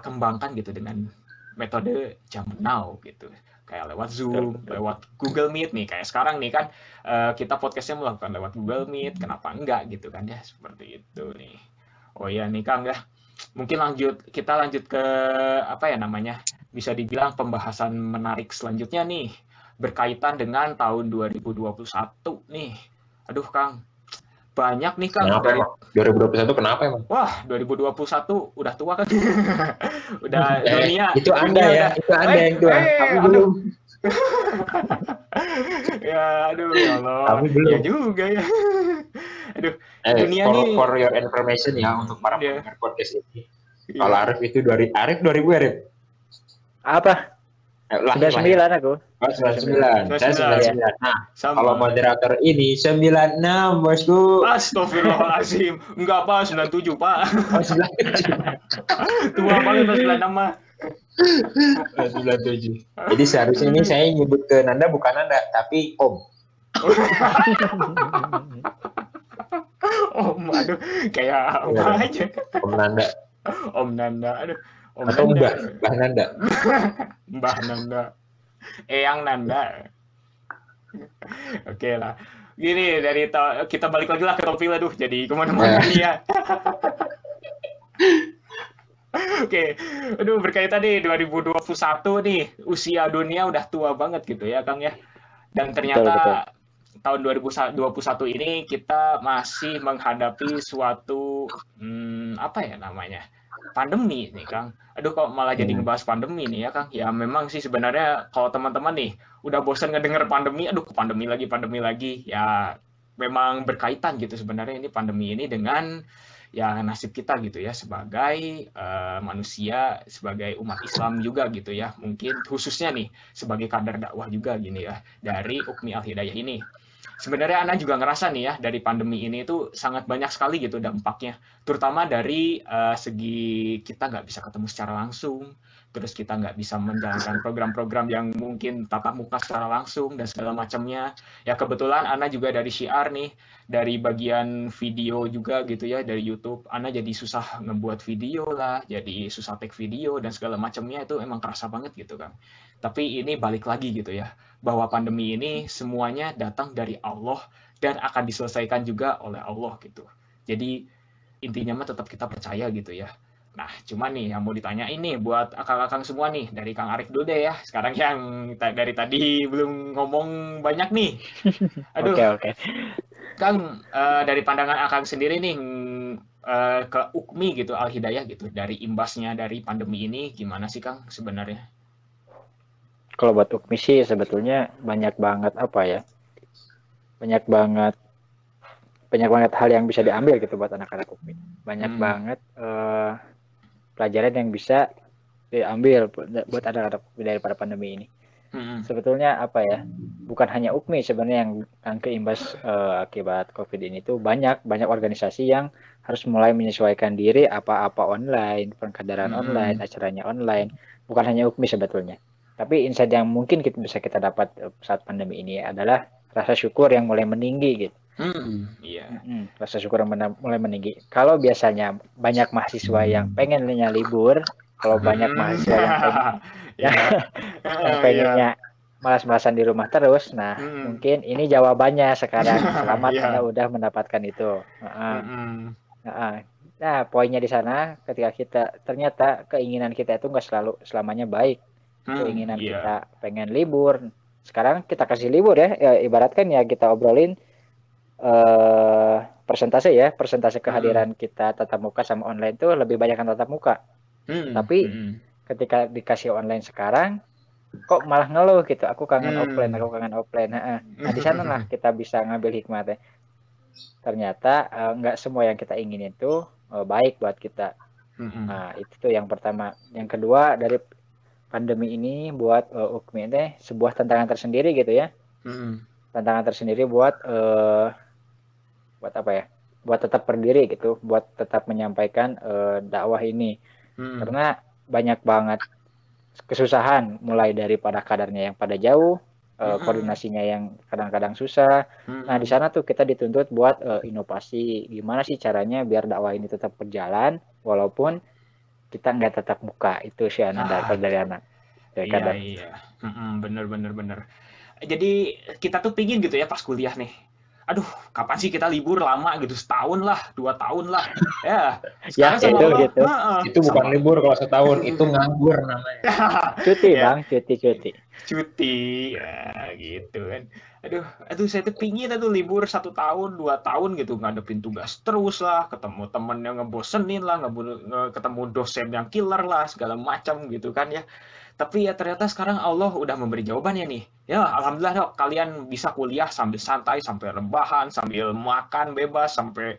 kembangkan gitu dengan metode zaman now gitu, kayak lewat Zoom, lewat Google Meet nih, kayak sekarang nih kan kita podcastnya melakukan lewat Google Meet, kenapa enggak gitu kan ya, seperti itu nih. Oh iya nih Kang ya, mungkin kita lanjut ke apa ya namanya, bisa dibilang pembahasan menarik selanjutnya nih, berkaitan dengan tahun 2021 nih. Aduh Kang, banyak nih Kang. Kenapa emang? 2021 kenapa emang? Wah, 2021 udah tua kan? Udah dunia. Itu Anda dunia ya, udah, itu Anda yang tua. Tapi aduh. belum. Ya, aduh ya Allah. Tapi belum. Ya juga ya. Aduh, dunia for, nih. For your information ya, untuk para pendengar podcast ini. Kalau Arif itu Arif 2000 Arif? Apa? 99 aku. Oh, 99. Saya 99. Nah, kalau moderator ini 96, bosku. Astagfirullahaladzim. Enggak, Pak. 97, Pak. Oh, 97. Tua banget 96 mah. 97. Jadi seharusnya ini saya nyebut ke Nanda bukan Nanda, tapi Om. Om, aduh. Kayak apa aja. Om Nanda. Om Nanda, aduh. Om atau Nanda. Mbah Nanda. Mbah Nanda. Eyang Nanda. Oke lah. Gini, kita balik lagi lah ke topik, aduh, jadi kemana-mana nih ya. Oke, aduh, berkaitan nih 2021 nih, usia dunia udah tua banget gitu ya Kang ya. Dan ternyata tahun 2021 ini kita masih menghadapi suatu apa ya namanya, pandemi nih Kang. Aduh, kok malah jadi ngebahas pandemi nih ya Kang. Ya memang sih sebenarnya kalau teman-teman nih udah bosan ngedenger pandemi, aduh pandemi lagi ya memang berkaitan gitu sebenarnya ini pandemi ini dengan ya nasib kita gitu ya sebagai manusia, sebagai umat Islam juga gitu ya, mungkin khususnya nih sebagai kader dakwah juga gini ya dari Ukmi Al Hidayah ini. Sebenarnya Ana juga ngerasa nih ya dari pandemi ini itu sangat banyak sekali gitu dampaknya, terutama dari segi kita nggak bisa ketemu secara langsung, terus kita nggak bisa menjalankan program-program yang mungkin tatap muka secara langsung dan segala macamnya. Ya kebetulan Ana juga dari Syiar nih, dari bagian video juga gitu ya, dari YouTube. Ana jadi susah ngebuat video lah, jadi susah take video dan segala macamnya, itu emang kerasa banget gitu kan. Tapi ini balik lagi gitu ya, bahwa pandemi ini semuanya datang dari Allah dan akan diselesaikan juga oleh Allah gitu. Jadi intinya mah tetap kita percaya gitu ya. Nah, cuman nih yang mau ditanya ini buat akang-akang semua nih, dari Kang Arif dulu deh ya. Sekarang yang dari tadi belum ngomong banyak nih. Aduh. Oke. Kang, dari pandangan akang sendiri nih ke Ukmi gitu, Al Hidayah gitu, dari imbasnya dari pandemi ini gimana sih Kang sebenarnya? Kalau buat Ukmi sih sebetulnya banyak banget apa ya, banyak banget hal yang bisa diambil gitu buat anak-anak Ukmi. Banyak banget pelajaran yang bisa diambil buat anak-anak Ukmi daripada pandemi ini. Sebetulnya apa ya, bukan hanya Ukmi sebenarnya yang keimbas akibat COVID ini tuh banyak organisasi yang harus mulai menyesuaikan diri, apa-apa online, pengkaderan online, acaranya online. Bukan hanya Ukmi sebetulnya. Tapi insight yang mungkin bisa kita dapat saat pandemi ini adalah rasa syukur yang mulai meninggi gitu. Rasa syukur yang mulai meninggi. Kalau biasanya banyak mahasiswa yang pengennya libur, kalau banyak mahasiswa yang pengennya malas-malasan di rumah terus, nah mungkin ini jawabannya sekarang. Selamat Anda udah mendapatkan itu. Nah, poinnya di sana ketika kita ternyata keinginan kita itu nggak selamanya baik. Keinginan kita pengen libur, sekarang kita kasih libur ya, ibaratkan ya kita obrolin persentase kehadiran kita tatap muka sama online tuh lebih banyak yang tatap muka. Tapi ketika dikasih online sekarang, kok malah ngeluh gitu. Aku kangen offline. Nah, di sana lah kita bisa ngambil hikmah teh. Ternyata nggak semua yang kita ingin itu baik buat kita. Nah, itu tuh yang pertama. Yang kedua, dari pandemi ini buat UKMI teh sebuah tantangan tersendiri gitu ya. Tantangan tersendiri buat apa ya? Buat tetap berdiri gitu, buat tetap menyampaikan dakwah ini. Karena banyak banget kesusahan, mulai dari pada kadarnya yang pada jauh, koordinasinya yang kadang-kadang susah. Nah, di sana tuh kita dituntut buat inovasi. Gimana sih caranya biar dakwah ini tetap berjalan walaupun kita nggak tetap muka. Itu sih Ananda dari anak. Iya. Bener. Jadi kita tuh pingin gitu ya pas kuliah nih. Aduh, kapan sih kita libur lama gitu, setahun lah, 2 tahun lah. Ya, sekarang sama Allah, gitu. Itu bukan libur kalau setahun, itu nganggur namanya. Cuti ya. Bang, cuti. Ya gitu kan. Aduh, saya tuh pingin libur 1 tahun, 2 tahun gitu, ngadepin tugas terus lah, ketemu temen yang ngebosenin lah, ketemu dosen yang killer lah, segala macam gitu kan ya. Tapi ya ternyata sekarang Allah udah memberi jawabannya nih. Ya, alhamdulillah dok, kalian bisa kuliah sambil santai, sampai rebahan, sambil makan bebas, sampai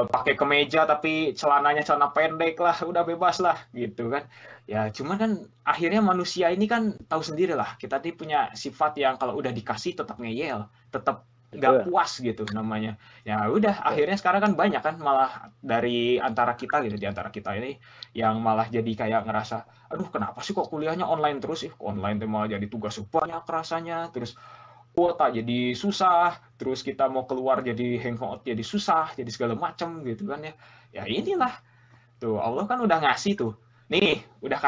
pakai kemeja tapi celananya celana pendek lah, udah bebas lah gitu kan. Ya, cuman kan akhirnya manusia ini kan tahu sendiri lah, kita nih punya sifat yang kalau udah dikasih tetap ngeyel, tetap nggak puas gitu namanya. Ya udah, akhirnya sekarang kan banyak kan malah dari antara kita gitu, di antara kita ini yang malah jadi kayak ngerasa, aduh kenapa sih kok kuliahnya online terus sih, online tuh malah jadi tugas banyak rasanya, terus kuota jadi susah, terus kita mau keluar jadi hangout jadi susah, jadi segala macam gitu kan ya. Ya inilah, tuh Allah kan udah ngasih tuh, nih udah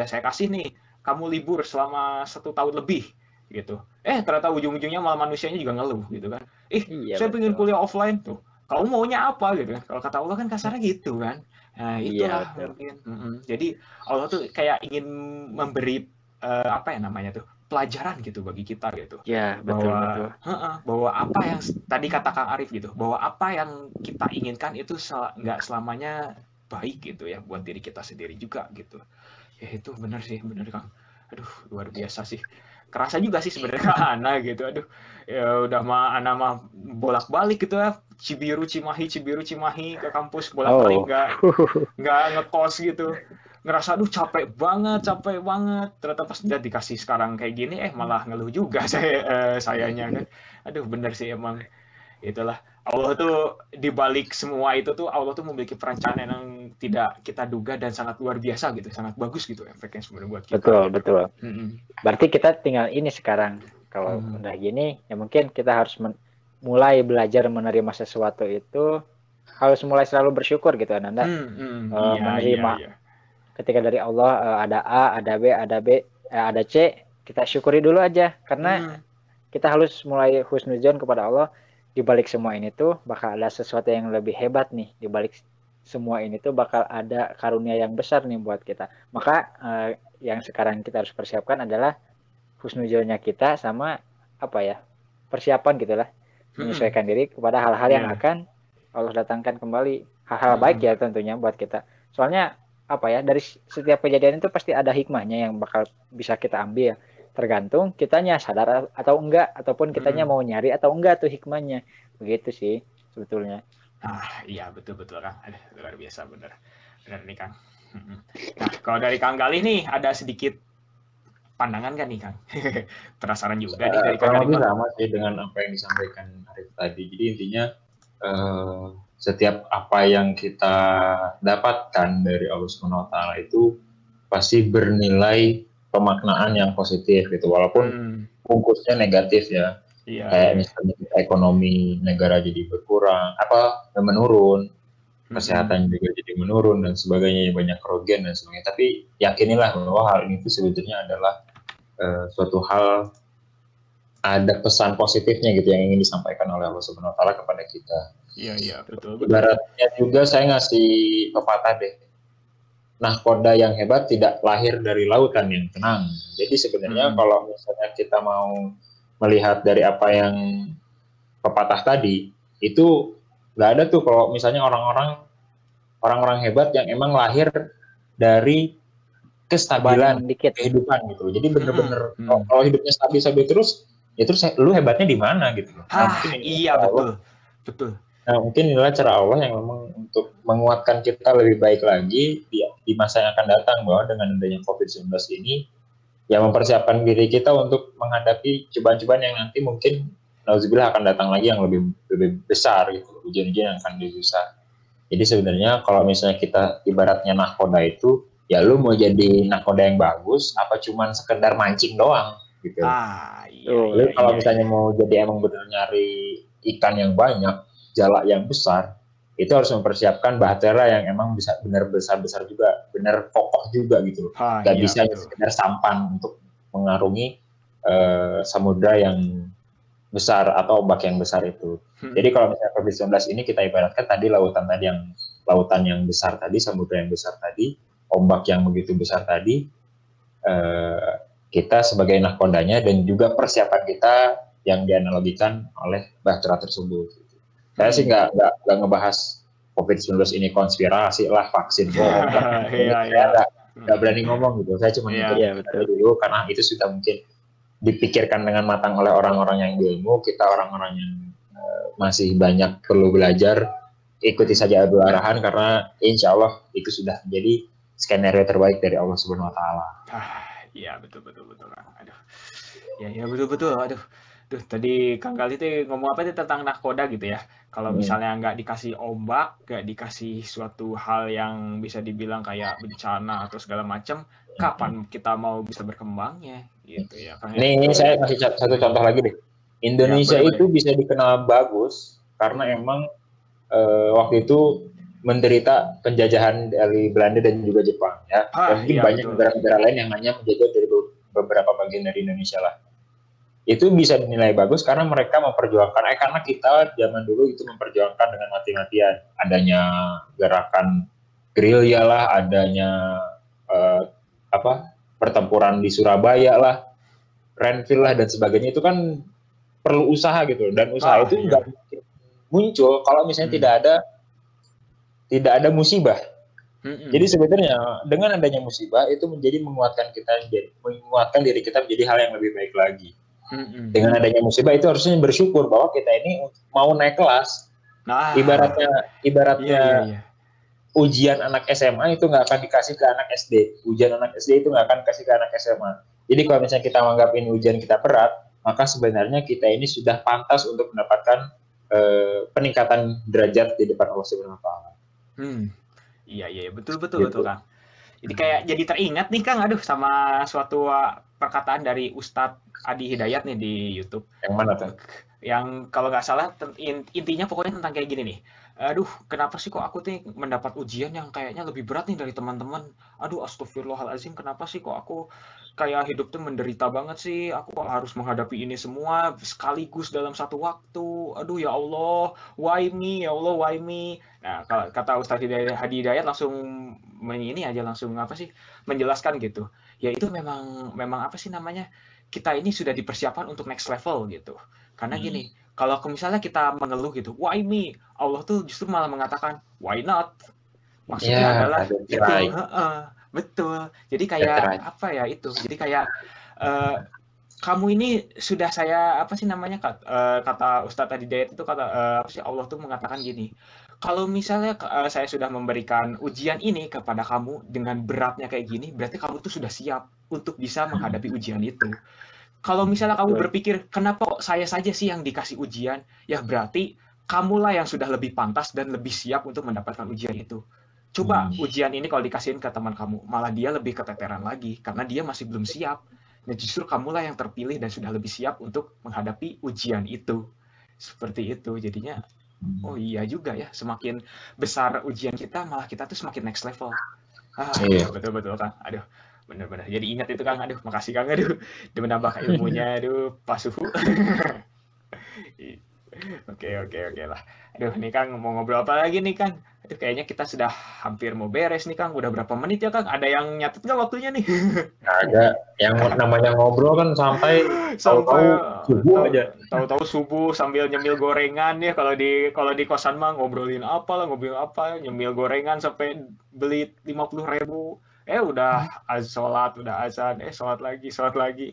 saya kasih nih, kamu libur selama 1 tahun lebih gitu. Ternyata ujung-ujungnya malah manusianya juga ngeluh gitu kan. Saya pengen kuliah offline tuh. Kamu maunya apa gitu kan? Kalau kata Allah kan kasarnya gitu kan. Nah, itulah mungkin. Jadi Allah tuh kayak ingin memberi apa ya namanya tuh? Pelajaran gitu bagi kita gitu. Ya, betul. Bahwa apa yang tadi kata Kang Arif gitu, bahwa apa yang kita inginkan itu nggak selamanya baik gitu ya buat diri kita sendiri juga gitu. Ya itu benar Kang. Aduh, luar biasa sih. Kerasa juga sih sebenarnya Ana gitu. Aduh, ya udah Ana mah bolak-balik gitu ya. Cibiru Cimahi ke kampus bolak-balik nggak ngekos gitu. Ngerasa aduh capek banget. Ternyata pas udah dikasih sekarang kayak gini malah ngeluh juga sayanya kan. Aduh, bener sih emang. Itulah. Allah tuh dibalik semua itu tuh Allah tuh memiliki perencanaan yang tidak kita duga dan sangat luar biasa gitu, sangat bagus gitu efeknya sebenarnya buat kita. Betul. Berarti kita tinggal ini sekarang, kalau udah gini ya mungkin kita harus mulai belajar menerima sesuatu itu, harus mulai selalu bersyukur gitu Ananda. Menerima ketika dari Allah ada A, ada B, ada C, kita syukuri dulu aja karena kita harus mulai husnuzon kepada Allah. Di balik semua ini tuh bakal ada sesuatu yang lebih hebat nih. Di balik semua ini tuh bakal ada karunia yang besar nih buat kita. Maka yang sekarang kita harus persiapkan adalah husnuzonnya kita sama persiapan gitulah. Menyesuaikan diri kepada hal-hal yang akan Allah datangkan kembali. Hal-hal baik ya tentunya buat kita. Soalnya dari setiap kejadian itu pasti ada hikmahnya yang bakal bisa kita ambil. Tergantung kitanya sadar atau enggak, ataupun kitanya mau nyari atau enggak tuh hikmahnya. Begitu sih sebetulnya. Iya betul Kang. Luar biasa bener nih Kang. Nah, kalau dari Kang Galih nih ada sedikit pandangan kan nih Kang? Penasaran juga nih dari Kang Galih. Sama sih dengan apa yang disampaikan Arif tadi. Jadi intinya setiap apa yang kita dapatkan dari Allah Subhanahu wa taala itu pasti bernilai pemaknaan yang positif gitu, walaupun bungkusnya negatif ya. Kayak misalnya ekonomi negara jadi berkurang, menurun, kesehatan juga jadi menurun dan sebagainya, banyak kerugian dan sebagainya. Tapi yakinilah bahwa hal ini itu sebetulnya adalah suatu hal, ada pesan positifnya gitu yang ingin disampaikan oleh Allah Subhanahu wa taala kepada kita. Iya, betul. Ibaratnya juga saya ngasih pepatah deh. Nahkoda yang hebat tidak lahir dari lautan yang tenang. Jadi sebenarnya kalau misalnya kita mau melihat dari apa yang pepatah tadi, itu nggak ada tuh kalau misalnya orang-orang hebat yang emang lahir dari kestabilan kehidupan gitu. Jadi bener-bener kalau hidupnya stabil terus, ya terus lu hebatnya di mana gitu. Iya betul. Nah mungkin inilah cara Allah yang memang untuk menguatkan kita lebih baik lagi di masa yang akan datang, bahwa dengan adanya COVID-19 ini ya mempersiapkan diri kita untuk menghadapi cobaan-cobaan yang nanti mungkin nauzubillah akan datang lagi yang lebih besar gitu, ujian-ujian yang akan lebih besar. Jadi sebenarnya kalau misalnya kita ibaratnya nahkoda itu, ya lu mau jadi nahkoda yang bagus apa cuman sekedar mancing doang gitu. Lu kalau misalnya mau jadi emang benar nyari ikan yang banyak, jala yang besar, itu harus mempersiapkan bahtera yang emang bisa benar besar-besar juga, benar kokoh juga gitu. Gak bisa sekedar sampan untuk mengarungi samudra yang besar atau ombak yang besar itu. Jadi kalau misalnya COVID-19 ini kita ibaratkan tadi lautan yang besar tadi, samudra yang besar tadi, ombak yang begitu besar tadi, kita sebagai nahkodanya dan juga persiapan kita yang dianalogikan oleh bahtera tersebut. Saya sih nggak ngebahas COVID-19 ini konspirasi lah, vaksin bohong. Saya nggak berani ngomong gitu. Saya cuma dulu karena itu sudah mungkin dipikirkan dengan matang oleh orang-orang yang berilmu. Kita orang-orang yang masih banyak perlu belajar, ikuti saja adu arahan karena insya Allah itu sudah menjadi skenario terbaik dari Allah Subhanahu Wa Taala. Iya betul. Aduh, ya betul. Aduh, tadi Kang Gali tuh ngomong apa sih tentang nahkoda gitu ya. Kalau misalnya nggak dikasih ombak, nggak dikasih suatu hal yang bisa dibilang kayak bencana atau segala macam, kapan kita mau bisa berkembangnya gitu ya. Ini saya kasih satu contoh lagi deh. Indonesia itu bisa dikenal bagus karena emang waktu itu menderita penjajahan dari Belanda dan juga Jepang ya. Dan mungkin banyak negara-negara lain yang hanya menjajah dari beberapa bagian dari Indonesia lah. Itu bisa dinilai bagus karena mereka memperjuangkan, karena kita zaman dulu itu memperjuangkan dengan mati-matian, adanya gerakan gerilya lah, adanya pertempuran di Surabaya lah, Renville lah dan sebagainya, itu kan perlu usaha gitu, dan usaha itu nggak muncul kalau misalnya tidak ada musibah. Jadi sebenarnya dengan adanya musibah itu menjadi menguatkan diri kita menjadi hal yang lebih baik lagi. Dengan adanya musibah itu harusnya bersyukur bahwa kita ini mau naik kelas. Ibaratnya ujian anak SMA itu nggak akan dikasih ke anak SD. Ujian anak SD itu nggak akan dikasih ke anak SMA. Jadi kalau misalnya kita menganggap ini ujian kita berat, maka sebenarnya kita ini sudah pantas untuk mendapatkan peningkatan derajat di depan Allah Subhanahu Wa Taala. Iya betul Kang. Jadi kayak jadi teringat nih Kang, sama suatu perkataan dari Ustadz Adi Hidayat nih di YouTube. Yang mana tuh? Yang kalau nggak salah intinya pokoknya tentang kayak gini nih. Aduh, kenapa sih kok aku nih mendapat ujian yang kayaknya lebih berat nih dari teman-teman? Aduh, astagfirullahaladzim, kenapa sih kok aku kayak hidup tuh menderita banget sih? Aku kok harus menghadapi ini semua sekaligus dalam satu waktu? Aduh, ya Allah, why me? Ya Allah, why me? Nah, kalau kata Ustadz Hadi Hidayat langsung menjelaskan gitu. Ya itu memang apa sih namanya? Kita ini sudah dipersiapkan untuk next level gitu. Karena gini, kalau misalnya kita mengeluh gitu, why me? Allah tuh justru malah mengatakan, why not? Maksudnya adalah itu, betul. Jadi kayak apa ya itu? Jadi kayak kamu ini sudah saya kata Ustadz Adi Hidayat itu Allah tuh mengatakan gini. Kalau misalnya saya sudah memberikan ujian ini kepada kamu dengan beratnya kayak gini, berarti kamu tuh sudah siap untuk bisa menghadapi ujian itu. Kalau misalnya kamu berpikir, kenapa kok saya saja sih yang dikasih ujian? Ya berarti kamulah yang sudah lebih pantas dan lebih siap untuk mendapatkan ujian itu. Coba ujian ini kalau dikasihin ke teman kamu, malah dia lebih keteteran lagi, karena dia masih belum siap. Nah justru kamulah yang terpilih dan sudah lebih siap untuk menghadapi ujian itu. Seperti itu, jadinya, oh iya juga ya, semakin besar ujian kita, malah kita tuh semakin next level. Betul Kang. Aduh, benar-benar. Jadi ingat itu Kang. Aduh, makasih Kang. Aduh, udah menambah ilmunya. Aduh, Pak Suhu. Oke lah. Aduh, nih Kang, mau ngobrol apa lagi nih Kang? Aduh, kayaknya kita sudah hampir mau beres nih Kang. Udah berapa menit ya Kang? Ada yang nyatet nggak waktunya nih? Ada yang namanya ngobrol kan sampai tahu-tahu subuh aja. Tahu-tahu subuh sambil nyemil gorengan ya. Kalau di kosan mah ngobrolin apa lah, ngobrolin apa, nyemil gorengan sampai beli 50.000. Udah sholat, udah azan, sholat lagi,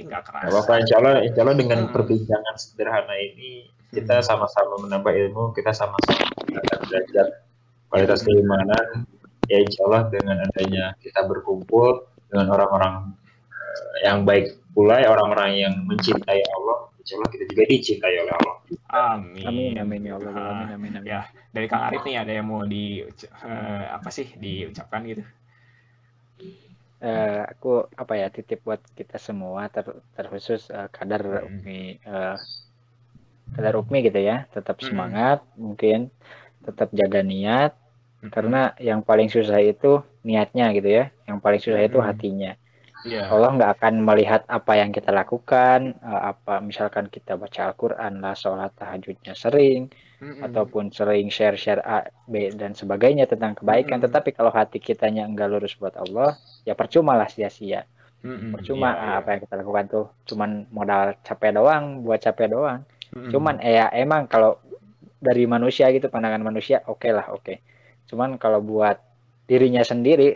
nggak kerasa. Bapak, insya Allah dengan perbincangan sederhana ini kita sama-sama menambah ilmu, kita sama-sama akan belajar kualitas keimanan. Ya insya Allah dengan adanya kita berkumpul dengan orang-orang yang baik pula, orang-orang yang mencintai Allah, insya Allah kita juga dicintai oleh Allah. Amin. Amin ya Allah. Amin. Ya, dari Kang Arif nih ada yang mau diucapkan gitu? Aku titip buat kita semua terkhusus kadar ukmi gitu ya, tetap semangat, mungkin tetap jaga niat, karena yang paling susah itu niatnya gitu ya, yang paling susah itu hatinya. Allah nggak akan melihat apa yang kita lakukan, misalkan kita baca Al-Quran lah, sholat tahajudnya sering, ataupun sering share A, B dan sebagainya tentang kebaikan, tetapi kalau hati kitanya enggak lurus buat Allah, ya percuma lah, sia-sia. Percuma apa yang kita lakukan tuh cuman modal capek doang, buat capek doang. Cuman emang kalau dari manusia gitu, pandangan manusia oke. Cuman kalau buat dirinya sendiri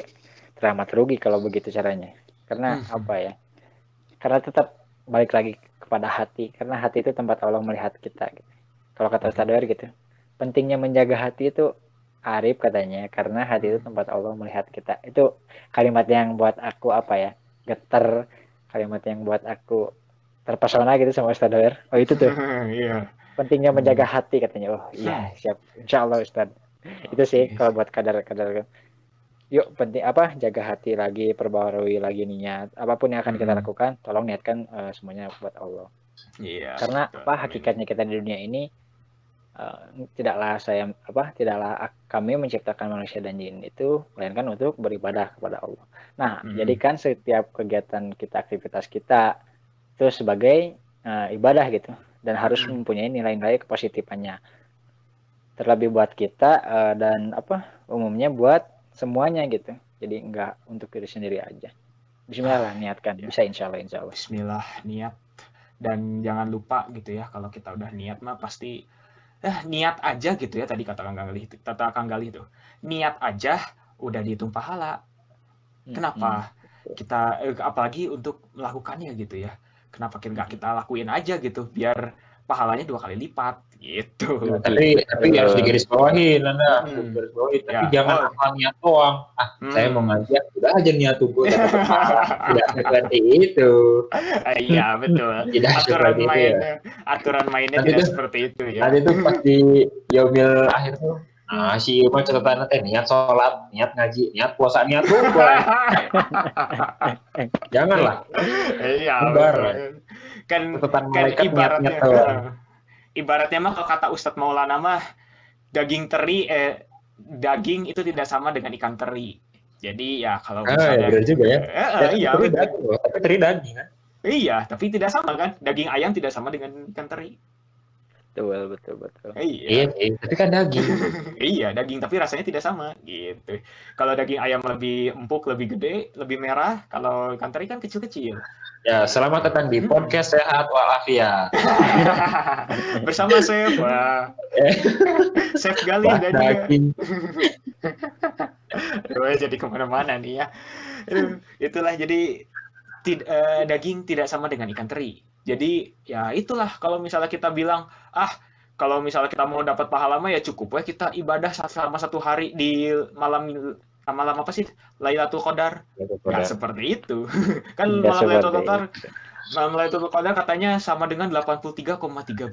teramat rugi kalau begitu caranya. Karena karena tetap balik lagi kepada hati, karena hati itu tempat Allah melihat kita gitu. Kalau kata Ustadz Doer gitu, pentingnya menjaga hati itu Arif katanya, karena hati itu tempat Allah melihat kita. Itu kalimat yang buat aku getar, kalimat yang buat aku terpesona gitu sama Ustadz Doer. Oh itu tuh. Pentingnya menjaga hati katanya. Oh iya, siap. Insya Allah Ustadz. Itu sih kalau buat kadar. Yuk, penting jaga hati lagi, perbaharui lagi niat. Apapun yang akan kita lakukan, tolong niatkan semuanya buat Allah. Iya. Karena hakikatnya kita di dunia ini tidaklah kami menciptakan manusia dan jin itu melainkan untuk beribadah kepada Allah. Nah, jadikan setiap kegiatan kita, aktivitas kita itu sebagai ibadah gitu, dan harus mempunyai nilai-nilai kepositifannya. Terlebih buat kita dan umumnya buat semuanya gitu. Jadi enggak untuk diri sendiri aja. Bismillah niatkan. Bisa insya Allah. Bismillah niat. Dan jangan lupa gitu ya, kalau kita udah niat mah pasti niat aja gitu ya, tadi kata Kang Galih itu. Niat aja udah dihitung pahala. Kenapa? Kita apalagi untuk melakukannya gitu ya. Kenapa kita lakuin aja gitu biar pahalanya 2 kali lipat gitu. Tapi harus digarisbawahi, Nanda. Tapi jangan asal niat doang. Saya mau ngajak, udah aja niat tunggu dapat pahala. Tidak seperti itu. Iya betul. Aturan mainnya tidak seperti itu ya. Nanti tuh pas di yaumil akhir tuh, si Ilma catatan niat sholat, niat ngaji, niat puasa, niat buka. Janganlah. Iya. Kan ibaratnya mah kalau kata Ustadz Maulana mah daging itu tidak sama dengan ikan teri. Jadi ya kalau misalnya benar juga ya. Iya, tapi teri daging kan. Iya, tapi tidak sama kan? Daging ayam tidak sama dengan ikan teri. Betul. Iya, tapi kan daging. Iya, daging tapi rasanya tidak sama gitu. Kalau daging ayam lebih empuk, lebih gede, lebih merah. Kalau ikan teri kan kecil-kecil. Ya, selamat datang di podcast Sehat Walafiat. Bersama Chef. Chef Galih dan jadi kemana-mana nih ya. Itulah jadi daging tidak sama dengan ikan teri. Jadi ya itulah kalau misalnya kita bilang kalau misalnya kita mau dapat pahala mah ya cukup ya kita ibadah selama 1 hari di malam apa sih Lailatul Qadar. Ya seperti itu. Kan malam Lailatul Qadar katanya sama dengan 83,3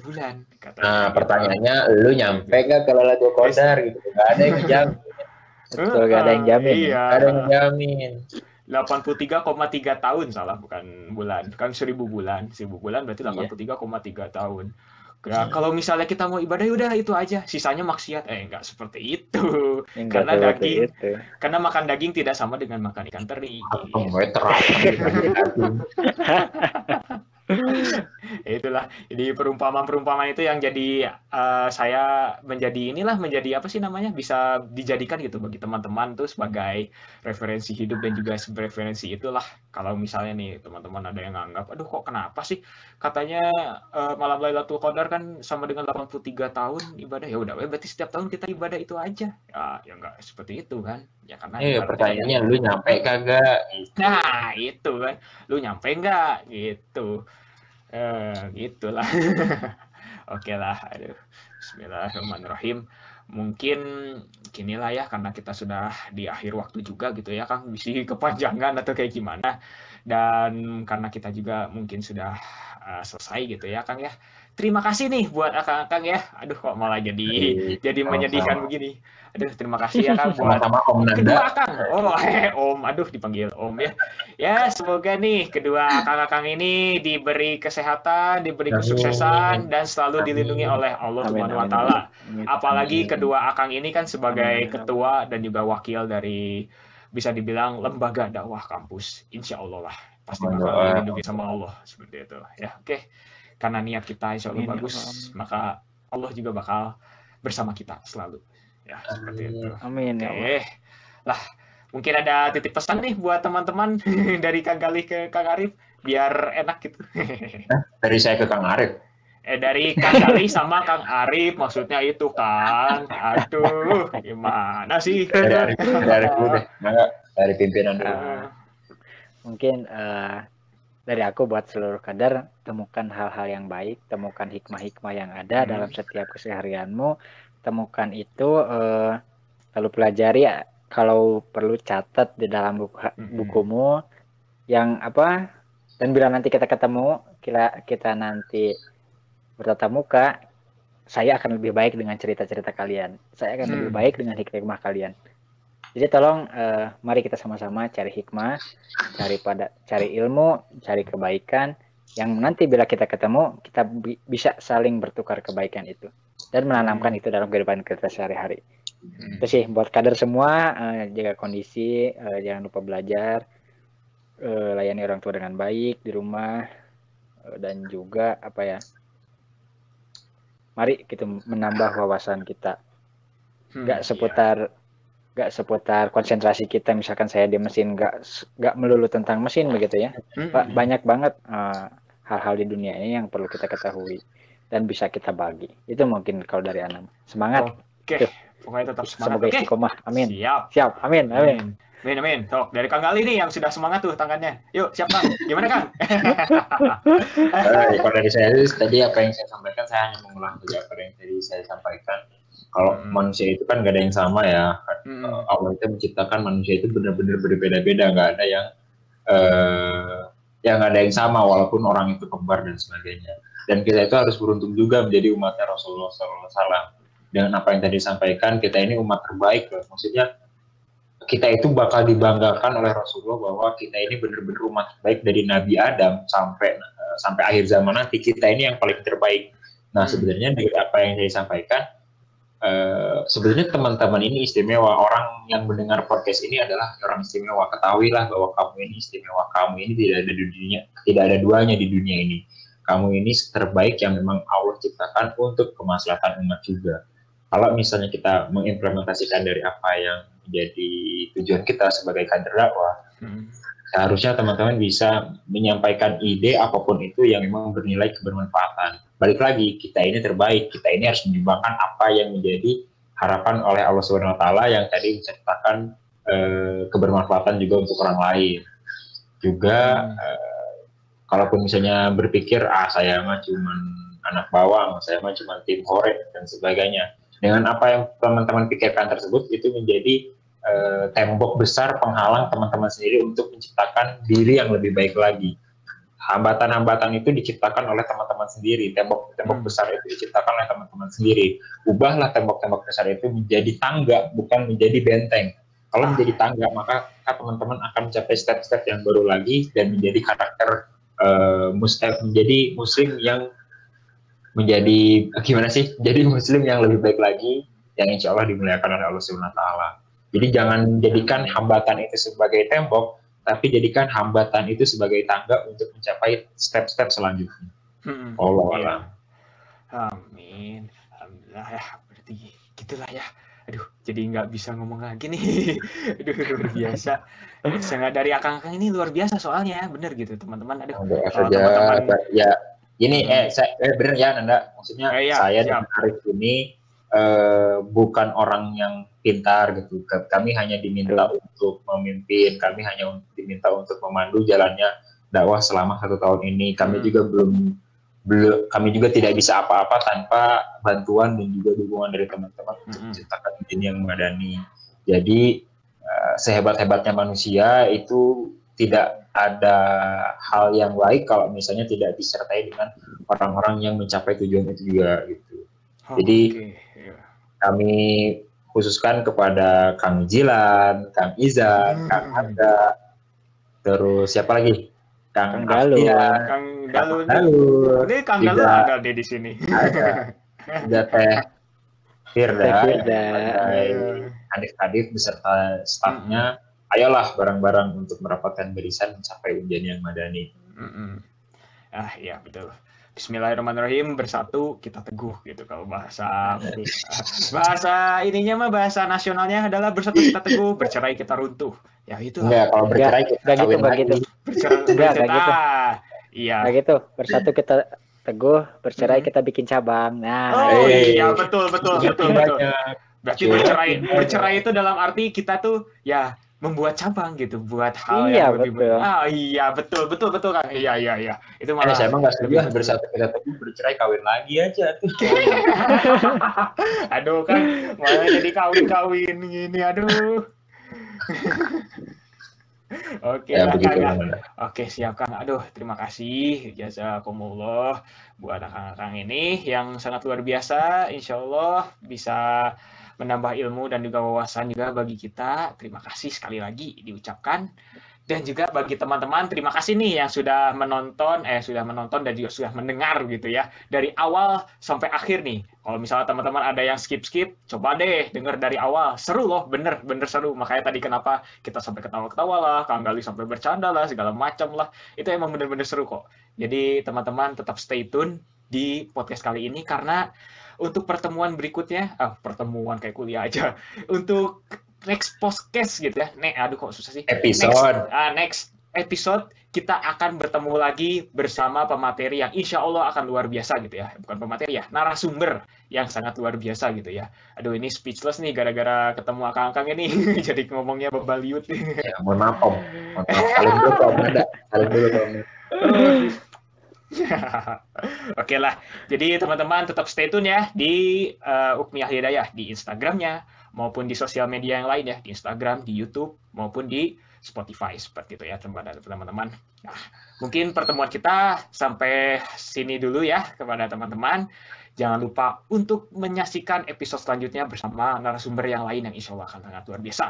bulan katanya. Nah, pertanyaannya lu nyampe enggak kalau Lailatul Qadar gitu? Enggak ada yang jamin. Betul, enggak ada yang jamin. Iya. Ada yang jamin. 83,3 tahun salah, bukan bulan. Kan 1000 bulan. 1000 bulan berarti 83,3 tahun. Ya, kalau misalnya kita mau ibadah udah itu aja, sisanya maksiat. Enggak seperti itu. Karena karena makan daging tidak sama dengan makan ikan teri. Itulah di perumpamaan-perumpamaan itu yang jadi saya menjadi apa sih namanya, bisa dijadikan gitu bagi teman-teman tuh sebagai referensi hidup dan juga referensi itulah kalau misalnya nih teman-teman ada yang nganggap, aduh kok kenapa sih katanya malam Lailatul Qadar kan sama dengan 83 tahun ibadah, ya udah berarti setiap tahun kita ibadah itu aja, ya nggak seperti itu kan, ya karena ibaratnya Pertanyaannya lu nyampe kagak? nah itu kan, lu nyampe nggak gitu. Gitulah. Oke lah, aduh. Bismillahirrahmanirrahim. Mungkin ginilah ya, karena kita sudah di akhir waktu juga gitu ya, Kang. Bisa kepanjangan atau kayak gimana. Dan karena kita juga mungkin sudah selesai gitu ya, Kang ya. Terima kasih nih buat Akang-akang ya. Aduh, kok malah jadi menyedihkan begini. Aduh, terima kasih ya Kang buat Sama-sama Om Nanda. kedua Akang. Oh, Om. Aduh, dipanggil Om ya. Ya, semoga nih kedua akang-akang ini diberi kesehatan, diberi kesuksesan, dan selalu dilindungi oleh Allah Subhanahu wa Ta'ala. Apalagi kedua akang ini kan sebagai ketua dan juga wakil dari bisa dibilang lembaga dakwah kampus. Insya Allah lah pasti bakal dilindungi sama Allah seperti itu. Ya, oke. Karena niat kita insya Allah bagus, maka Allah juga bakal bersama kita selalu. Ya, seperti itu. Amin ya Allah. Lah, mungkin ada titip pesan nih buat teman-teman dari Kang Galih ke Kang Arif biar enak gitu. Dari saya ke Kang Arif. Dari Kang Galih sama Kang Arif maksudnya itu kan. Aduh, gimana sih? Dari Arif dulu deh. Dari pimpinan dulu. Mungkin dari aku buat seluruh kader, temukan hal-hal yang baik, temukan hikmah-hikmah yang ada dalam setiap keseharianmu, temukan itu lalu pelajari, kalau perlu catat di dalam bukumu yang apa, dan bila nanti kita ketemu, kita nanti bertatap muka, saya akan lebih baik dengan cerita-cerita kalian, saya akan lebih baik dengan hikmah kalian. Jadi tolong mari kita sama-sama cari hikmah, cari ilmu, cari kebaikan yang nanti bila kita ketemu kita bisa saling bertukar kebaikan itu dan menanamkan itu dalam kehidupan kita sehari-hari. Itu sih buat kader semua, jaga kondisi, jangan lupa belajar, layani orang tua dengan baik di rumah, dan juga apa ya, mari kita menambah wawasan kita, nggak seputar konsentrasi kita, misalkan saya di mesin, nggak melulu tentang mesin begitu ya. Banyak banget hal-hal di dunia ini yang perlu kita ketahui dan bisa kita bagi. Itu mungkin kalau dari Anam. Semangat. Oke. Pokoknya tetap semangat. Semoga istiqomah. Amin. Siap. Amin. Tuh, dari Kang Galih nih yang sudah semangat tuh tangannya. Yuk, siap Kang. Gimana Kang? Kalau dari saya tadi apa yang saya sampaikan, saya hanya mengulang saja apa yang tadi saya sampaikan. Kalau manusia itu kan gak ada yang sama ya. Allah itu menciptakan manusia itu benar-benar berbeda-beda, nggak ada yang ada yang sama walaupun orang itu kembar dan sebagainya. Dan kita itu harus beruntung juga menjadi umatnya Rasulullah SAW. Dengan apa yang tadi disampaikan, kita ini umat terbaik loh. Maksudnya kita itu bakal dibanggakan oleh Rasulullah bahwa kita ini benar-benar umat terbaik dari Nabi Adam sampai akhir zaman nanti. Kita ini yang paling terbaik. Nah sebenarnya dari apa yang saya sampaikan, sebenarnya teman-teman ini istimewa. Orang yang mendengar podcast ini adalah orang istimewa. Ketahuilah bahwa kamu ini istimewa. Kamu ini tidak ada duanya di dunia ini. Kamu ini terbaik yang memang Allah ciptakan untuk kemaslahatan umat juga. Kalau misalnya kita mengimplementasikan dari apa yang menjadi tujuan kita sebagai kader dakwah, seharusnya teman-teman bisa menyampaikan ide apapun itu yang memang bernilai kebermanfaatan. Balik lagi, kita ini terbaik, kita ini harus menyumbangkan apa yang menjadi harapan oleh Allah Subhanahu wa Ta'ala yang tadi menceritakan kebermanfaatan juga untuk orang lain. Juga kalaupun misalnya berpikir, saya mah cuma anak bawang, saya mah cuma tim hore dan sebagainya. Dengan apa yang teman-teman pikirkan tersebut, itu menjadi tembok besar penghalang teman-teman sendiri untuk menciptakan diri yang lebih baik lagi. Hambatan-hambatan itu diciptakan oleh teman-teman sendiri, tembok besar itu diciptakan oleh teman-teman sendiri. Ubahlah tembok-tembok besar itu menjadi tangga, bukan menjadi benteng. Kalau menjadi tangga, maka teman-teman akan mencapai step-step yang baru lagi dan menjadi karakter menjadi muslim yang menjadi jadi muslim yang lebih baik lagi, yang insya Allah dimuliakan oleh Allah Subhanahu wa Ta'ala. Jadi jangan jadikan hambatan itu sebagai tembok, tapi jadikan hambatan itu sebagai tangga untuk mencapai step-step selanjutnya. Allah Iya. alam. Amin. Alhamdulillah ya. Berarti gitulah ya. Aduh, jadi nggak bisa ngomong lagi nih. Aduh, luar biasa. Sangat dari akang-akang ini luar biasa soalnya, bener gitu teman-teman. Aduh, Doa kalau saja, teman-teman, ya ini bener ya Nanda, maksudnya ya, saya dan siap. Arif ini bukan orang yang pintar gitu. Kami hanya diminta untuk memimpin, kami hanya diminta untuk memandu jalannya dakwah selama 1 tahun ini. Kami juga kami juga tidak bisa apa-apa tanpa bantuan dan juga dukungan dari teman-teman untuk menciptakan ini yang madani. Jadi sehebat-hebatnya manusia itu tidak ada hal yang baik kalau misalnya tidak disertai dengan orang-orang yang mencapai tujuan itu juga gitu. Jadi kami khususkan kepada Kang Jilan, Kang Izan, Kang Anda, terus siapa lagi? Kang Afia, Kang Dalu. Ini Kang Dalu ada di sini. Ada Teh Firda, adik-adik beserta stafnya. Ayolah bareng-bareng untuk merapatkan barisan mencapai ujian yang madani. Iya betul. Bismillahirrahmanirrahim, bersatu kita teguh gitu kalau bahasa ininya mah, bahasa nasionalnya adalah bersatu kita teguh, bercerai kita runtuh. Ya itu. Enggak, kalau bercerai kita kawin lagi. Bercerai gitu. Iya. Nah gitu, bersatu kita teguh, bercerai kita bikin cabang. Nah, iya betul. Berarti bercerai itu dalam arti kita tuh ya membuat cabang gitu, buat hal yang lebih betul. Iya betul Kang. Iya. Itu malah saya emang nggak setuju bersatu kita teguh, bercerai kawin lagi aja tuh. Aduh kan, malah jadi kawin gini, aduh. Oke ya, Kang. Oke, siap Kang. Aduh, terima kasih jazakumullah buat akang-akang ini yang sangat luar biasa. Insya Allah bisa menambah ilmu dan juga wawasan juga bagi kita. Terima kasih sekali lagi diucapkan. Dan juga bagi teman-teman, terima kasih nih yang sudah menonton dan juga sudah mendengar gitu ya. Dari awal sampai akhir nih. Kalau misalnya teman-teman ada yang skip, coba deh denger dari awal. Seru loh, bener seru. Makanya tadi kenapa kita sampai ketawa-ketawa lah, Kang Gali sampai bercanda lah, segala macam lah. Itu emang bener-bener seru kok. Jadi teman-teman tetap stay tune di podcast kali ini, karena untuk pertemuan berikutnya, pertemuan kayak kuliah aja. Untuk next podcast gitu ya. Aduh kok susah sih. Next episode kita akan bertemu lagi bersama pemateri yang insya Allah akan luar biasa gitu ya. Bukan pemateri ya, narasumber yang sangat luar biasa gitu ya. Aduh ini speechless nih gara-gara ketemu akang-akang ini. Jadi ngomongnya bebaliut. Ya, mohon maaf Om. Saling dulu Om. Oke lah. Jadi teman-teman tetap stay tune ya di Ukmiyah Hidayah di Instagramnya, maupun di sosial media yang lain ya, di Instagram, di YouTube, maupun di Spotify, seperti itu ya teman-teman. Nah, mungkin pertemuan kita sampai sini dulu ya kepada teman-teman. Jangan lupa untuk menyaksikan episode selanjutnya bersama narasumber yang lain yang insya Allah akan sangat luar biasa.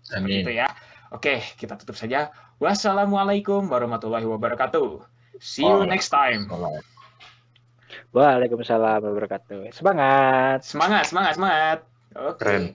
Seperti itu ya. Oke, kita tutup saja. Wassalamualaikum warahmatullahi wabarakatuh. See you next time. Waalaikumsalam warahmatullahi wabarakatuh. Semangat. Oke.